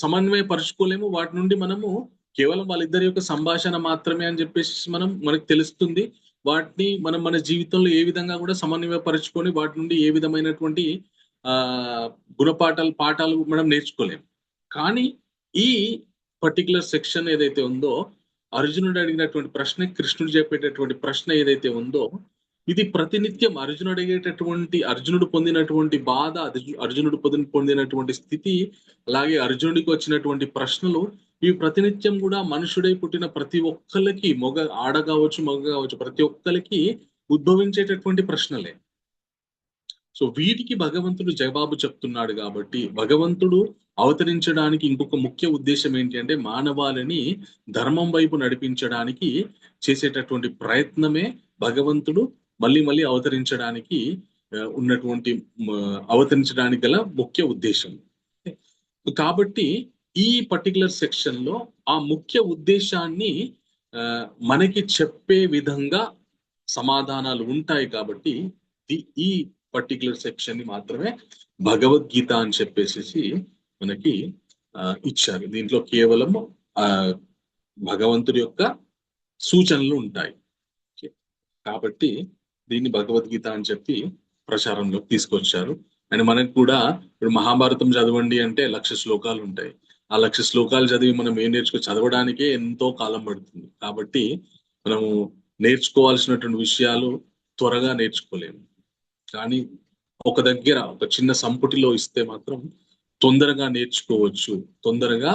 సమన్వయపరచుకోలేము. వాటి నుండి మనము కేవలం వాళ్ళిద్దరి యొక్క సంభాషణ మాత్రమే అని చెప్పేసి మనకు తెలుస్తుంది. వాటిని మనం మన జీవితంలో ఏ విధంగా కూడా సమన్వయపరచుకొని వాటి నుండి ఏ విధమైనటువంటి పాఠాలు మనం నేర్చుకోలేము. కానీ ఈ పర్టికులర్ సెక్షన్ ఏదైతే ఉందో, అర్జునుడు అడిగినటువంటి ప్రశ్న, కృష్ణుడు చెప్పేటటువంటి ప్రశ్న ఏదైతే ఉందో, ఇది ప్రతినిత్యం అర్జునుడు పొందినటువంటి బాధ, అర్జునుడు పొందినటువంటి స్థితి, అలాగే అర్జునుడికి వచ్చినటువంటి ప్రశ్నలు, ఇవి ప్రతినిత్యం కూడా మనుషుడై పుట్టిన ప్రతి ఒక్కరికి, ఆడ కావచ్చు మగ కావచ్చు, ప్రతి ఒక్కరికి ఉద్భవించేటటువంటి ప్రశ్నలే. సో వీటికి భగవంతుడు జవాబు చెప్తున్నాడు. కాబట్టి భగవంతుడు అవతరించడానికి ఇంకొక ముఖ్య ఉద్దేశం ఏంటి అంటే, మానవాళిని ధర్మం వైపు నడిపించడానికి చేసేటటువంటి ప్రయత్నమే భగవంతుడు మళ్ళీ అవతరించడానికి ఉన్నటువంటి అవతరించడానికి గల ముఖ్య ఉద్దేశం. కాబట్టి ఈ పర్టికులర్ సెక్షన్ లో ఆ ముఖ్య ఉద్దేశాన్ని మనకి చెప్పే విధంగా సమాధానాలు ఉంటాయి. కాబట్టి ఈ పర్టికులర్ సెక్షన్ ని మాత్రమే భగవద్గీత అని చెప్పేసి మనకి ఇచ్చారు. దీంట్లో కేవలం భగవంతుడి యొక్క సూచనలు ఉంటాయి. కాబట్టి దీన్ని భగవద్గీత అని చెప్పి ప్రచారంలోకి తీసుకొచ్చారు. అండ్ మనకు కూడా ఇప్పుడు మహాభారతం చదవండి అంటే 1,00,000 శ్లోకాలు ఉంటాయి. ఆ 1,00,000 శ్లోకాలు చదివి మనం ఏం చదవడానికే ఎంతో కాలం పడుతుంది. కాబట్టి మనము నేర్చుకోవాల్సినటువంటి విషయాలు త్వరగా నేర్చుకోలేము. కానీ ఒక దగ్గర ఒక చిన్న సంపుటిలో ఇస్తే మాత్రం తొందరగా నేర్చుకోవచ్చు, తొందరగా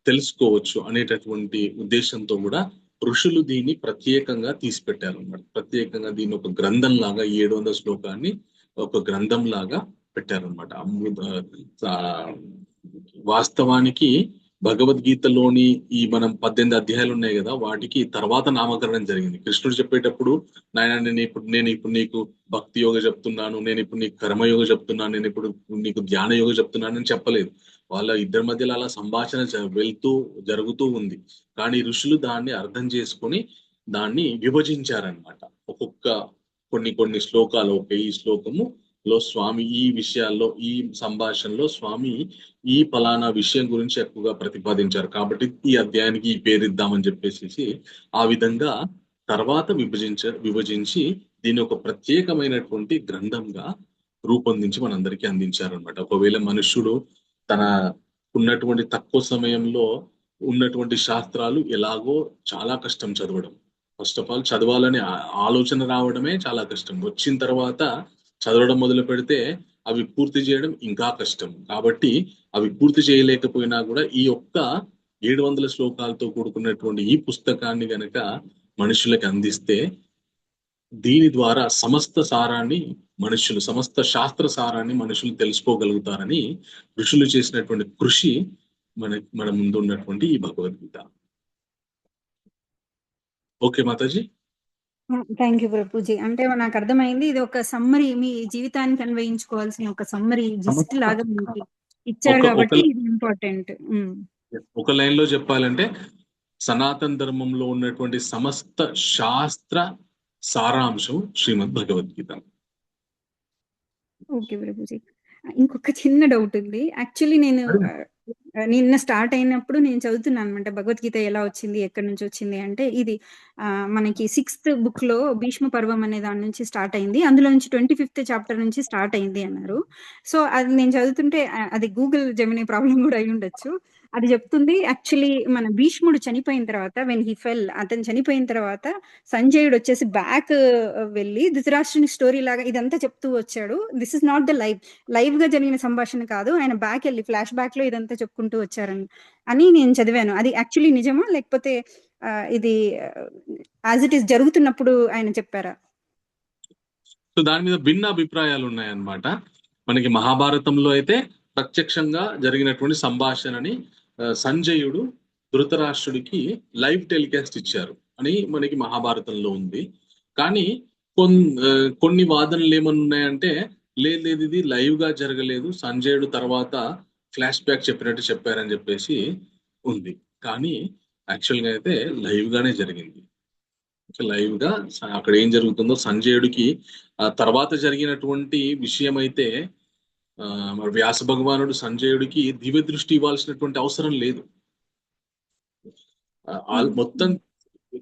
తెలుసుకోవచ్చు అనేటటువంటి ఉద్దేశంతో కూడా ఋషులు దీన్ని ప్రత్యేకంగా తీసిపెట్టారు అన్నమాట. ప్రత్యేకంగా దీన్ని ఒక గ్రంథం లాగా 700 శ్లోకాన్ని ఒక గ్రంథం లాగా పెట్టారనమాట. వాస్తవానికి భగవద్గీతలోని ఈ మనం 18 అధ్యాయాలు ఉన్నాయి కదా, వాటికి తర్వాత నామకరణం జరిగింది. కృష్ణుడు చెప్పేటప్పుడు నాయన నేను ఇప్పుడు నీకు భక్తి యోగ చెప్తున్నాను, నేను ఇప్పుడు నీకు కర్మయోగ చెప్తున్నాను, నేను ఇప్పుడు నీకు ధ్యాన యోగ చెప్తున్నాను అని చెప్పలేదు. వాళ్ళ ఇద్దరి మధ్యలో అలా సంభాషణ జరుగుతూ ఉంది. కానీ ఋషులు దాన్ని అర్థం చేసుకొని దాన్ని విభజించారనమాట. ఒక్కొక్క కొన్ని శ్లోకాలు, ఈ శ్లోకము లో స్వామి ఈ విషయాల్లో, ఈ సంభాషణలో స్వామి ఈ ఫలానా విషయం గురించి ఎక్కువగా ప్రతిపాదించారు. కాబట్టి ఈ అధ్యాయానికి ఈ పేరు ఇద్దామని చెప్పేసి ఆ విధంగా తర్వాత విభజించి దీన్ని ఒక ప్రత్యేకమైనటువంటి గ్రంథంగా రూపొందించి మనందరికీ అందించారనమాట. ఒకవేళ మనుష్యుడు తన ఉన్నటువంటి తక్కువ సమయంలో ఉన్నటువంటి శాస్త్రాలు ఎలాగో చాలా కష్టం చదవడం. ఫస్ట్ ఆఫ్ ఆల్ చదవాలని ఆలోచన రావడమే చాలా కష్టం. వచ్చిన తర్వాత చదవడం మొదలు పెడితే అవి పూర్తి చేయడం ఇంకా కష్టం. కాబట్టి అవి పూర్తి చేయలేకపోయినా కూడా ఈ ఒక్క 700 శ్లోకాలతో కూడుకున్నటువంటి ఈ పుస్తకాన్ని గనక మనుషులకు అందిస్తే దీని ద్వారా సమస్త శాస్త్ర సారాన్ని మనుషులు తెలుసుకోగలుగుతారని ఋషులు చేసినటువంటి కృషి మన ముందు ఉన్నటువంటి ఈ Bhagavad Gita. Okay Mataji. Thank you Prabhuji. అంటే నాకు అర్థమైంది, ఇది ఒక సమ్మరీ, మీ జీవితానికి అన్వయించుకోవాల్సిన ఒక సమ్మరీ జిస్ట్ లాగా మీకు ఇచ్చారు కాబట్టి ఇది ఇంపార్టెంట్. ఒక లైన్ లో చెప్పాలంటే సనాతన ధర్మంలో ఉన్నటువంటి సమస్త శాస్త్ర సారాంశం శ్రీమద్ భగవద్గీత. ఓకే ప్రభుజీ. ఇంకొక చిన్న డౌట్ ఉంది. యాక్చువల్లీ నేను నిన్న స్టార్ట్ అయినప్పుడు నేను చదువుతున్నాను అనమాట, భగవద్గీత ఎలా వచ్చింది, ఎక్కడి నుంచి వచ్చింది అంటే ఇది మనకి 6th బుక్ లో భీష్మ పర్వం అనే దాని నుంచి స్టార్ట్ అయింది, అందులో నుంచి 25th చాప్టర్ నుంచి స్టార్ట్ అయింది అన్నారు. సో అది నేను చదువుతుంటే అది గూగుల్ జెమినీ ప్రాబ్లం కూడా అయి ఉండొచ్చు. అది చెప్తుంది యాక్చువల్లీ మన భీష్ముడు చనిపోయిన తర్వాత అతను చనిపోయిన తర్వాత సంజయుడు వచ్చేసి బ్యాక్ వెళ్ళి ధృతరాష్ట్రుని స్టోరీ లాగా ఇదంతా చెప్తూ వచ్చాడు. This is not the live గా జరిగిన సంభాషణ కాదు, ఆయన బ్యాక్ వెళ్ళి ఫ్లాష్ బ్యాక్ లో ఇదంతా చెప్పుకుంటూ వచ్చారని నేను చదివాను. అది యాక్చువల్లీ నిజమా, లేకపోతే ఇది యాజ్ ఇట్ ఈస్ జరుగుతున్నప్పుడు ఆయన చెప్పారా? సో దాని మీద భిన్న అభిప్రాయాలు ఉన్నాయన్నమాట. మనకి మహాభారతంలో అయితే ప్రత్యక్షంగా జరిగినటువంటి సంభాషణని సంజయుడు ధృతరాష్ట్రుడికి లైవ్ టెలికాస్ట్ ఇచ్చారు అని మనకి మహాభారతంలో ఉంది. కానీ కొన్ని వాదనలు ఏమన్నాయంటే లేదు ఇది లైవ్ గా జరగలేదు, సంజయుడు తర్వాత ఫ్లాష్ బ్యాక్ చెప్పినట్టు చెప్పారని చెప్పేసి ఉంది. కానీ యాక్చువల్ గా అయితే లైవ్ గానే జరిగింది. లైవ్ గా అక్కడ ఏం జరుగుతుందో సంజయుడికి తర్వాత జరిగినటువంటి విషయం అయితే వ్యాస భగవానుడు సంజయుడికి దివ్య దృష్టి ఇవ్వాల్సినటువంటి అవసరం లేదు. మొత్తం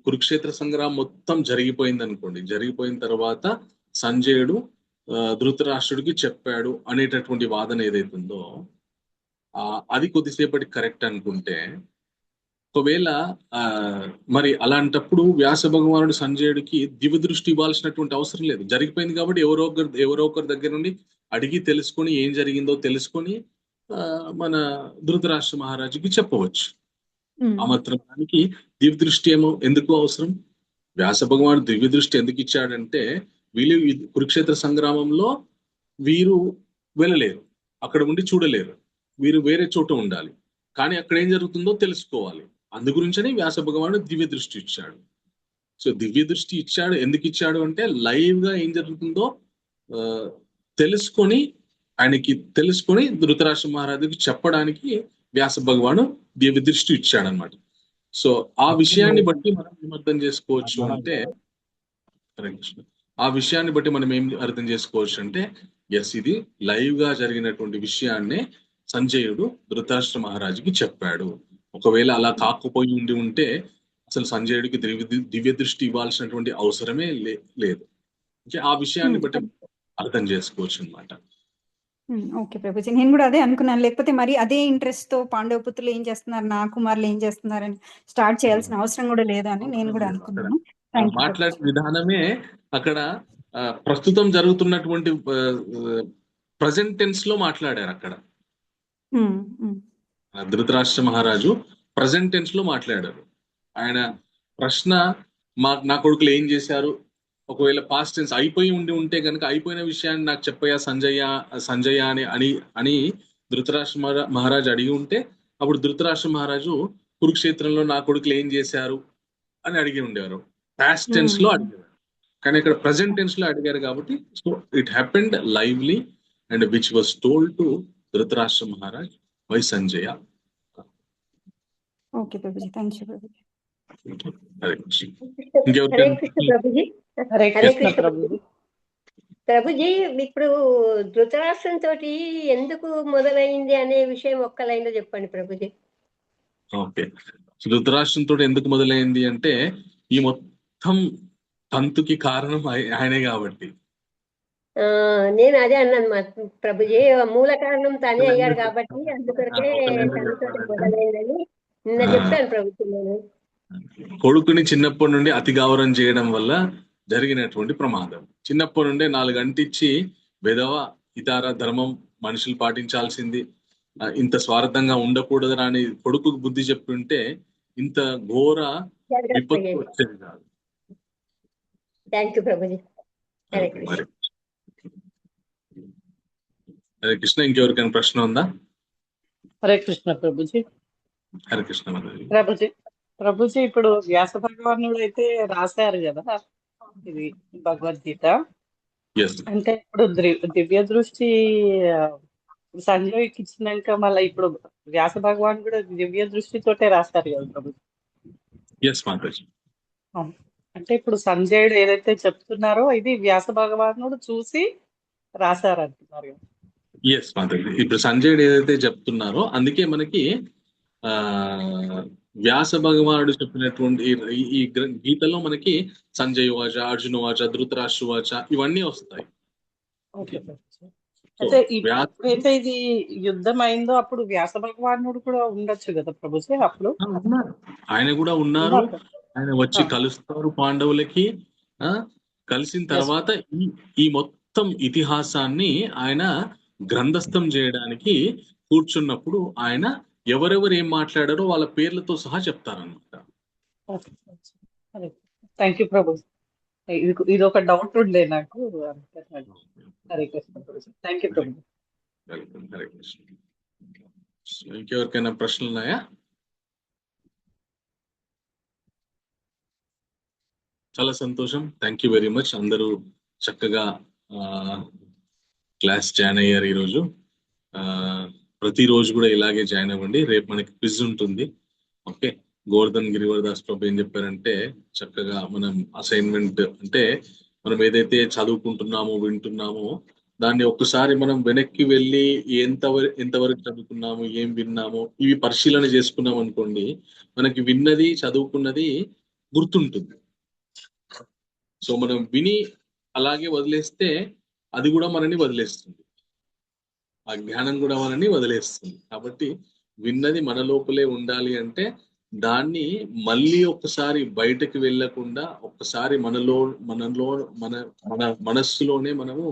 కురుక్షేత్ర సంగ్రామం మొత్తం జరిగిపోయింది అనుకోండి, జరిగిపోయిన తర్వాత సంజయుడు ధృతరాష్ట్రుడికి చెప్పాడు అనేటటువంటి వాదన ఏదైతుందో అది కొద్దిసేపటి కరెక్ట్ అనుకుంటే, ఒకవేళ మరి అలాంటప్పుడు వ్యాస భగవానుడు సంజయుడికి దివ్య దృష్టి ఇవ్వాల్సినటువంటి అవసరం లేదు. జరిగిపోయింది కాబట్టి ఎవరో ఒకరి దగ్గర నుండి అడిగి తెలుసుకొని ఏం జరిగిందో తెలుసుకొని మన ధృతరాష్ట్ర మహారాజుకి చెప్పవచ్చు. ఆ మాత్రం దానికి దివ్య దృష్టి ఎందుకు అవసరం? వ్యాస భగవానుడు దివ్య దృష్టి ఎందుకు ఇచ్చాడంటే వీళ్ళు కురుక్షేత్ర సంగ్రామంలో వీరు వెళ్ళలేరు, అక్కడ ఉండి చూడలేరు, వీరు వేరే చోట ఉండాలి, కానీ అక్కడ ఏం జరుగుతుందో తెలుసుకోవాలి. అందు గురించని వ్యాస భగవానుడు దివ్య దృష్టి ఇచ్చాడు. సో దివ్య దృష్టి ఇచ్చాడు ఎందుకు ఇచ్చాడు అంటే లైవ్ గా ఏం జరుగుతుందో తెలుసుకొని ధృతరాష్ట్ర మహారాజుకి చెప్పడానికి వ్యాస భగవాను దివ్య దృష్టి ఇచ్చాడనమాట. సో ఆ విషయాన్ని బట్టి మనం ఏం అర్థం చేసుకోవచ్చు అంటే ఎస్, ఇది లైవ్ గా జరిగినటువంటి విషయాన్నే సంజయుడు ధృతరాష్ట్ర మహారాజుకి చెప్పాడు. ఒకవేళ అలా కాకపోయి ఉంటే అసలు సంజయుడికి దివ్య దృష్టి ఇవ్వాల్సినటువంటి అవసరమే లేదు. ఆ విషయాన్ని బట్టి అర్థం చేసుకోవచ్చు అనమాట. ఓకే ప్రభుజీ, నేను కూడా అదే అనుకున్నాను. లేకపోతే మరి అదే ఇంట్రెస్ట్ తో పాండవ పుత్రులు ఏం చేస్తున్నారు, నా కుమారులు ఏం చేస్తున్నారని స్టార్ట్ చేయాల్సిన అవసరం కూడా లేదని నేను కూడా అనుకున్నాను. మాట్లాడే విధానమే అక్కడ ప్రస్తుతం జరుగుతున్నటువంటి ప్రజెంట్ టెన్స్ లో మాట్లాడారు. అక్కడ ధృతరాష్ట్ర మహారాజు ప్రజెంట్ టెన్స్ లో మాట్లాడారు. ఆయన ప్రశ్న నా కొడుకులు ఏం చేశారు, ఒకవేళ పాస్ట్ టెన్స్ అయిపోయి ఉంటే కనుక అయిపోయిన విషయాన్ని నాకు చెప్పయ్యా సంజయ అని ధృతరాష్ట్ర మహారాజు అడిగి ఉంటే అప్పుడు ధృతరాష్ట్ర మహారాజు కురుక్షేత్రంలో నా కొడుకులు ఏం చేశారు అని అడిగి ఉండేవారు. పాస్ట్ టెన్స్ లో అడిగారు, కానీ ఇక్కడ ప్రజెంట్ టెన్స్ లో అడిగారు కాబట్టి so it happened lively and which was told to Dhritarashtra Maharaj by Sanjaya. Okay Prabhuji, thank you Prabhuji. Hare Krishna. Hare Krishna Prabhuji. Hare Hare Krishna Krishna Prabhuji. Prabhuji, ఇప్పుడు ధృతరాష్ట్రం తోటి ఎందుకు మొదలైంది అనే విషయం ఒక్క లైన్ లో చెప్పండి ప్రభుజీ. ఓకే, ధృతరాష్ట్రంతో ఎందుకు మొదలైంది అంటే ఈ మొత్తం తంతుకి కారణం ఆయనే కాబట్టి. నేను అదే అన్నాను మా ప్రభుజీ, మూల కారణం తనే అయ్యాడు కాబట్టి అందుకొరకే తనతోటి మొదలైందని నిన్న చెప్పాను ప్రభుజీ. నేను కొడుకుని చిన్నప్పటి నుండి అతి గౌరవం చేయడం వల్ల జరిగినటువంటి ప్రమాదం. చిన్నప్పటి నుండే 4 గంటిచ్చి విధవ ఇతర ధర్మం మనుషులు పాటించాల్సింది, ఇంత స్వార్థంగా ఉండకూడదు అని కొడుకుకు బుద్ధి చెప్తుంటే ఇంత ఘోర విపత్తు వచ్చేది కాదు. Thank you Prabhuji. హరే కృష్ణ. హరే కృష్ణ. ఇంకెవరికైనా ప్రశ్న ఉందా? హరే కృష్ణ ప్రభుజీ. హరే కృష్ణ ప్రభుజీ, ఇప్పుడు వ్యాస భగవానుడు అయితే రాశారు కదా ఇది భగవద్గీత. అంటే ఇప్పుడు దివ్య దృష్టి సంజయ్కి ఇచ్చినాక మళ్ళీ ఇప్పుడు వ్యాస భగవాన్ కూడా దివ్య దృష్టితోటే రాస్తారు కదా ప్రభుజీ. అంటే ఇప్పుడు సంజయుడు ఏదైతే చెప్తున్నారో ఇది వ్యాస భగవానుడు చూసి రాశారంటున్నారు కదా. ఎస్ మాతాజీ, ఇప్పుడు సంజయుడు ఏదైతే చెప్తున్నారో అందుకే మనకి వ్యాస భగవానుడు చెప్పినటువంటి ఈ గీతలో మనకి సంజయ్ వాచ, అర్జున వాచ, ధృతరాష్ట్ర వాచ ఇవన్నీ వస్తాయి. అయితే ఎప్పుడైతే ఇది యుద్ధం అయిందో అప్పుడు వ్యాస భగవానుడు కూడా ఉండొచ్చు కదా ప్రభుజీ. అప్పుడు ఆయన కూడా ఉన్నారు. ఆయన వచ్చి కలుస్తారు పాండవులకి. కలిసిన తర్వాత ఈ మొత్తం ఇతిహాసాన్ని ఆయన గ్రంథస్థం చేయడానికి కూర్చున్నప్పుడు ఆయన ఎవరెవరు ఏం మాట్లాడారో వాళ్ళ పేర్లతో సహా చెప్తారన్నమాట. థ్యాంక్ యూ ప్రభు. ఇది ఒక డౌట్ ఉండే నాకు. హరే కృష్ణ ప్రభు. థ్యాంక్ యూ ప్రభు. హరే కృష్ణ. ఇంకెవరికైనా ప్రశ్నలు ఉన్నాయా? చాలా సంతోషం. Thank you very much. అందరూ చక్కగా క్లాస్ జాయిన్ అయ్యారు ఈరోజు. ప్రతిరోజు కూడా ఇలాగే జాయిన్ అవ్వండి. రేపు మనకి క్విజ్ ఉంటుంది. ఓకే, గోవర్ధన్ గిరివర్దాస్ ప్రభు ఏం చెప్పారంటే చక్కగా మనం అసైన్మెంట్ అంటే మనం ఏదైతే చదువుకుంటున్నామో వింటున్నామో దాన్ని ఒక్కసారి మనం వెనక్కి వెళ్ళి ఎంతవరకు చదువుకున్నాము, ఏం విన్నామో ఇవి పరిశీలన చేసుకున్నాం అనుకోండి, మనకి విన్నది చదువుకున్నది గుర్తుంటుంది. సో మనం విని అలాగే వదిలేస్తే అది కూడా మనని వదిలేస్తుంది, ఆ జ్ఞానం కూడా మనని వదిలేస్తుంది. కాబట్టి విన్నది మన లోపలే ఉండాలి అంటే దాన్ని మళ్ళీ ఒక్కసారి బయటకు వెళ్ళకుండా ఒక్కసారి మన మనస్సులోనే మనము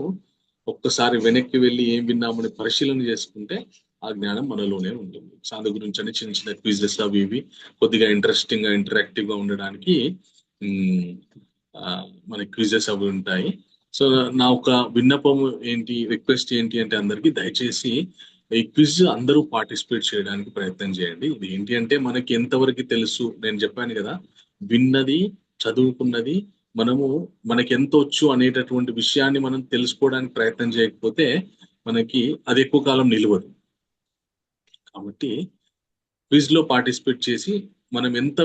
ఒక్కసారి వెనక్కి వెళ్ళి ఏం విన్నామని పరిశీలన చేసుకుంటే ఆ జ్ఞానం మనలోనే ఉంటుంది. సో అందు గురించి అని చిన్న చిన్న క్విజెస్ అవి ఇవి కొద్దిగా ఇంట్రెస్టింగ్ గా ఇంటరాక్టివ్ గా ఉండడానికి మన క్విజెస్ అవి ఉంటాయి. సో నా ఒక విన్నపం ఏంటి, రిక్వెస్ట్ ఏంటి అంటే అందరికీ దయచేసి ఈ క్విజ్ అందరూ పార్టిసిపేట్ చేయడానికి ప్రయత్నం చేయండి. ఇది ఏంటి అంటే మనకి ఎంతవరకు తెలుసు, నేను చెప్పాను కదా, విన్నది చదువుకున్నది మనకి ఎంత వచ్చు అనేటటువంటి విషయాన్ని మనం తెలుసుకోవడానికి ప్రయత్నం చేయకపోతే మనకి అది ఎక్కువ కాలం నిలవదు. కాబట్టి క్విజ్ లో పార్టిసిపేట్ చేసి మనం ఎంత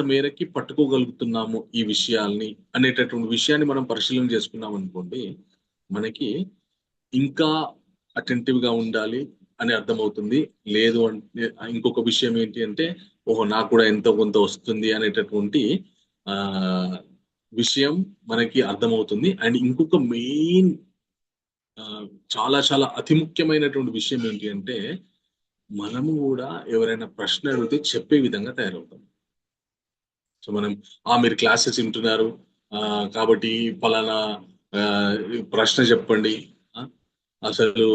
మేరకి పట్టుకోగలుగుతున్నాము ఈ విషయాల్ని అనేటటువంటి విషయాన్ని మనం పరిశీలన చేసుకున్నాం అనుకోండి, మనకి ఇంకా అటెంటివ్ గా ఉండాలి అని అర్థమవుతుంది. లేదు అంటే ఇంకొక విషయం ఏంటి అంటే, ఓహో నాకు కూడా ఎంతో కొంత వస్తుంది అనేటటువంటి విషయం మనకి అర్థమవుతుంది. అండ్ ఇంకొక మెయిన్ చాలా చాలా అతి ముఖ్యమైనటువంటి విషయం ఏంటి అంటే, మనము కూడా ఎవరైనా ప్రశ్న అడిగితే చెప్పే విధంగా తయారవుతాం. సో మనం మీరు క్లాసెస్ వింటున్నారు కాబట్టి పలానా ప్రశ్న చెప్పండి, అసలు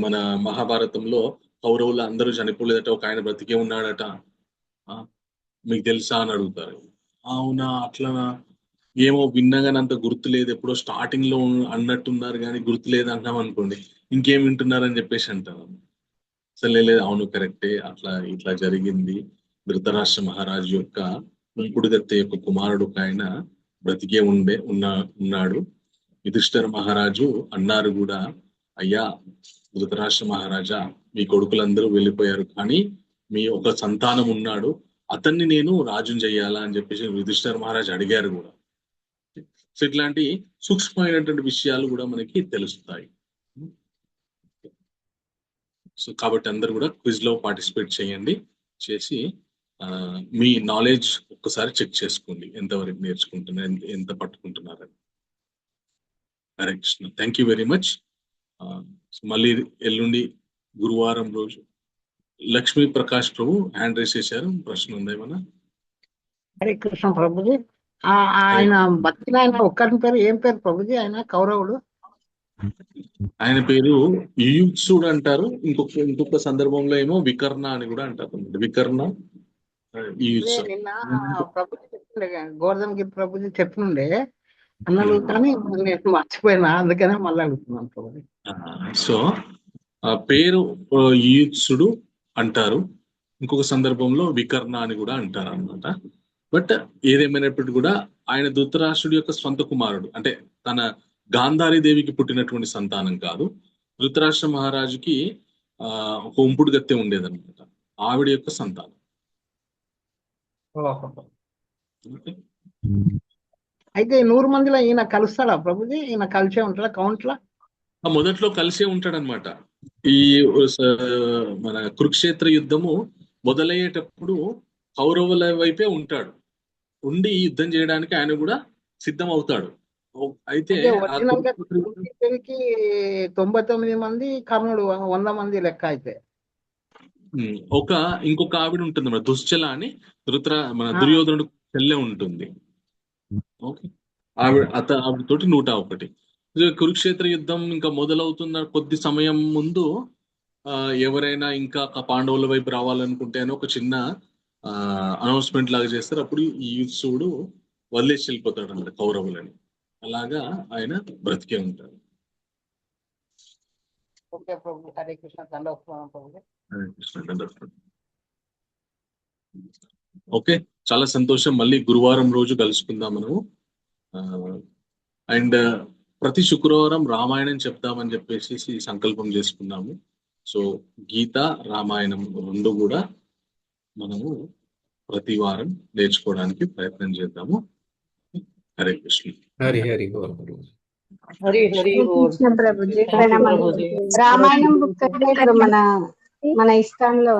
మన మహాభారతంలో కౌరవులు అందరూ చనిపోలేదట, ఒక ఆయన బ్రతికే ఉన్నాడట, మీకు తెలుసా అని అడుగుతారు. అవునా అట్లనా, ఏమో విన్నగానే అంత గుర్తు లేదు, ఎప్పుడో స్టార్టింగ్ లో అన్నట్టున్నారు కానీ గుర్తు లేదు అన్నాం అనుకోండి, ఇంకేం వింటున్నారని చెప్పేసి అంటారు. అసలు లేదు, అవును కరెక్టే, ఇట్లా జరిగింది. ధృతరాష్ట్ర మహారాజు యొక్క ఉంపుడుగత్తె యొక్క కుమారుడు ఒక ఆయన బ్రతికే ఉన్నాడు. యుధిష్ఠిర మహారాజు అన్నారు కూడా, అయ్యా ధృతరాష్ట్ర మహారాజా, మీ కొడుకులందరూ వెళ్ళిపోయారు, కానీ మీ ఒక సంతానం ఉన్నాడు, అతన్ని నేను రాజుని చెయ్యాలా అని చెప్పేసి యుధిష్ఠిర మహారాజు అడిగారు కూడా. సో ఇట్లాంటి సూక్ష్మమైనటువంటి విషయాలు కూడా మనకి తెలుస్తాయి. సో కాబట్టి అందరూ కూడా క్విజ్ లో పార్టిసిపేట్ చేయండి, చేసి మీ నాలెడ్జ్ ఒక్కసారి చెక్ చేసుకోండి, ఎంతవరకు నేర్చుకుంటున్నారు, ఎంత పట్టుకుంటున్నారని. Hare Krishna. Thank you very much. మళ్ళీ ఎల్లుండి గురువారం రోజు లక్ష్మీ ప్రకాష్ ప్రభు హ్యాండ్ రైస్ చేశారు, ప్రశ్న ఉందా ఏమన్నా? హరే కృష్ణ ప్రభుజీ. ఆయన బతికిన ఆయన ఒక్కరి పేరు ఏం పేరు ప్రభుజీ? ఆయన కౌరవుడు, ఆయన పేరు యుయుత్సుడు అంటారు, ఇంకొక సందర్భంలో ఏమో వికర్ణ అని కూడా అంటారు. వికర్ణ నిన్న ప్రభుజీ చెప్తుండే, గోవర్ధన్ గిరి ప్రభుజీ చెప్తుండే అన్నాడు, కానీ నేను మర్చిపోయినా, అందుకనే మళ్ళీ అడుగుతున్నాను ప్రభుజీ. సో పేరు యుయుత్సుడు అంటారు, ఇంకొక సందర్భంలో వికర్ణ అని కూడా అంటారు అన్నమాట. బట్ ఏదేమైనప్పటికీ కూడా ఆయన ధృతరాష్ట్రుడి యొక్క స్వంత కుమారుడు, అంటే తన గాంధారీ దేవికి పుట్టినటువంటి సంతానం కాదు. ధృతరాష్ట్ర మహారాజుకి ఒక ఉంపుడు గత్తె ఉండేదన్నమాట, ఆవిడ యొక్క సంతానం. అయితే 100 మందిలో ఈయన కలుస్తాడా ప్రభుజీ? ఈయన కలిసే ఉంటాడా కౌంట్ లో? మొదట్లో కలిసే ఉంటాడనమాట. ఈ మన కురుక్షేత్ర యుద్ధము మొదలయ్యేటప్పుడు కౌరవుల వైపే ఉంటాడు, ఉండి యుద్ధం చేయడానికి ఆయన కూడా సిద్ధం అవుతాడు. అయితే 99 మంది, కర్ణుడు 100 మంది లెక్క. అయితే ఇంకొక ఆవిడ ఉంటుంది మన దుశ్చల అని, మన దుర్యోధనుడు చెల్లె ఉంటుంది. ఓకే, ఆవిడతోటి 101. కురుక్షేత్ర యుద్ధం ఇంకా మొదలవుతున్న కొద్ది సమయం ముందు ఎవరైనా ఇంకా పాండవుల వైపు రావాలనుకుంటే అని ఒక చిన్న అనౌన్స్మెంట్ లాగా చేస్తారు. అప్పుడు ఈ యుత్సుడు వదిలేసి వెళ్ళిపోతాడు అన్నమాట కౌరవులని. అలాగా ఆయన బ్రతికే ఉంటాడు. ఓకే ప్రభు. హరే కృష్ణ. దండోత్సవం ప్రభు. హరే కృష్ణ. దండోత్సవం. ఓకే, చాలా సంతోషం. మళ్ళీ గురువారం రోజు కలుసుకుందాం మనము. అండ్ ప్రతి శుక్రవారం రామాయణం చెప్తామని చెప్పేసి సంకల్పం చేసుకున్నాము. సో గీత, రామాయణం రెండు కూడా మనము ప్రతి వారం నేర్చుకోవడానికి ప్రయత్నం చేద్దాము. హరే కృష్ణ. హరి హరి బోల్. హరి హరి బోల్. రామాయణం బుక్ మన ఇస్కాన్ లో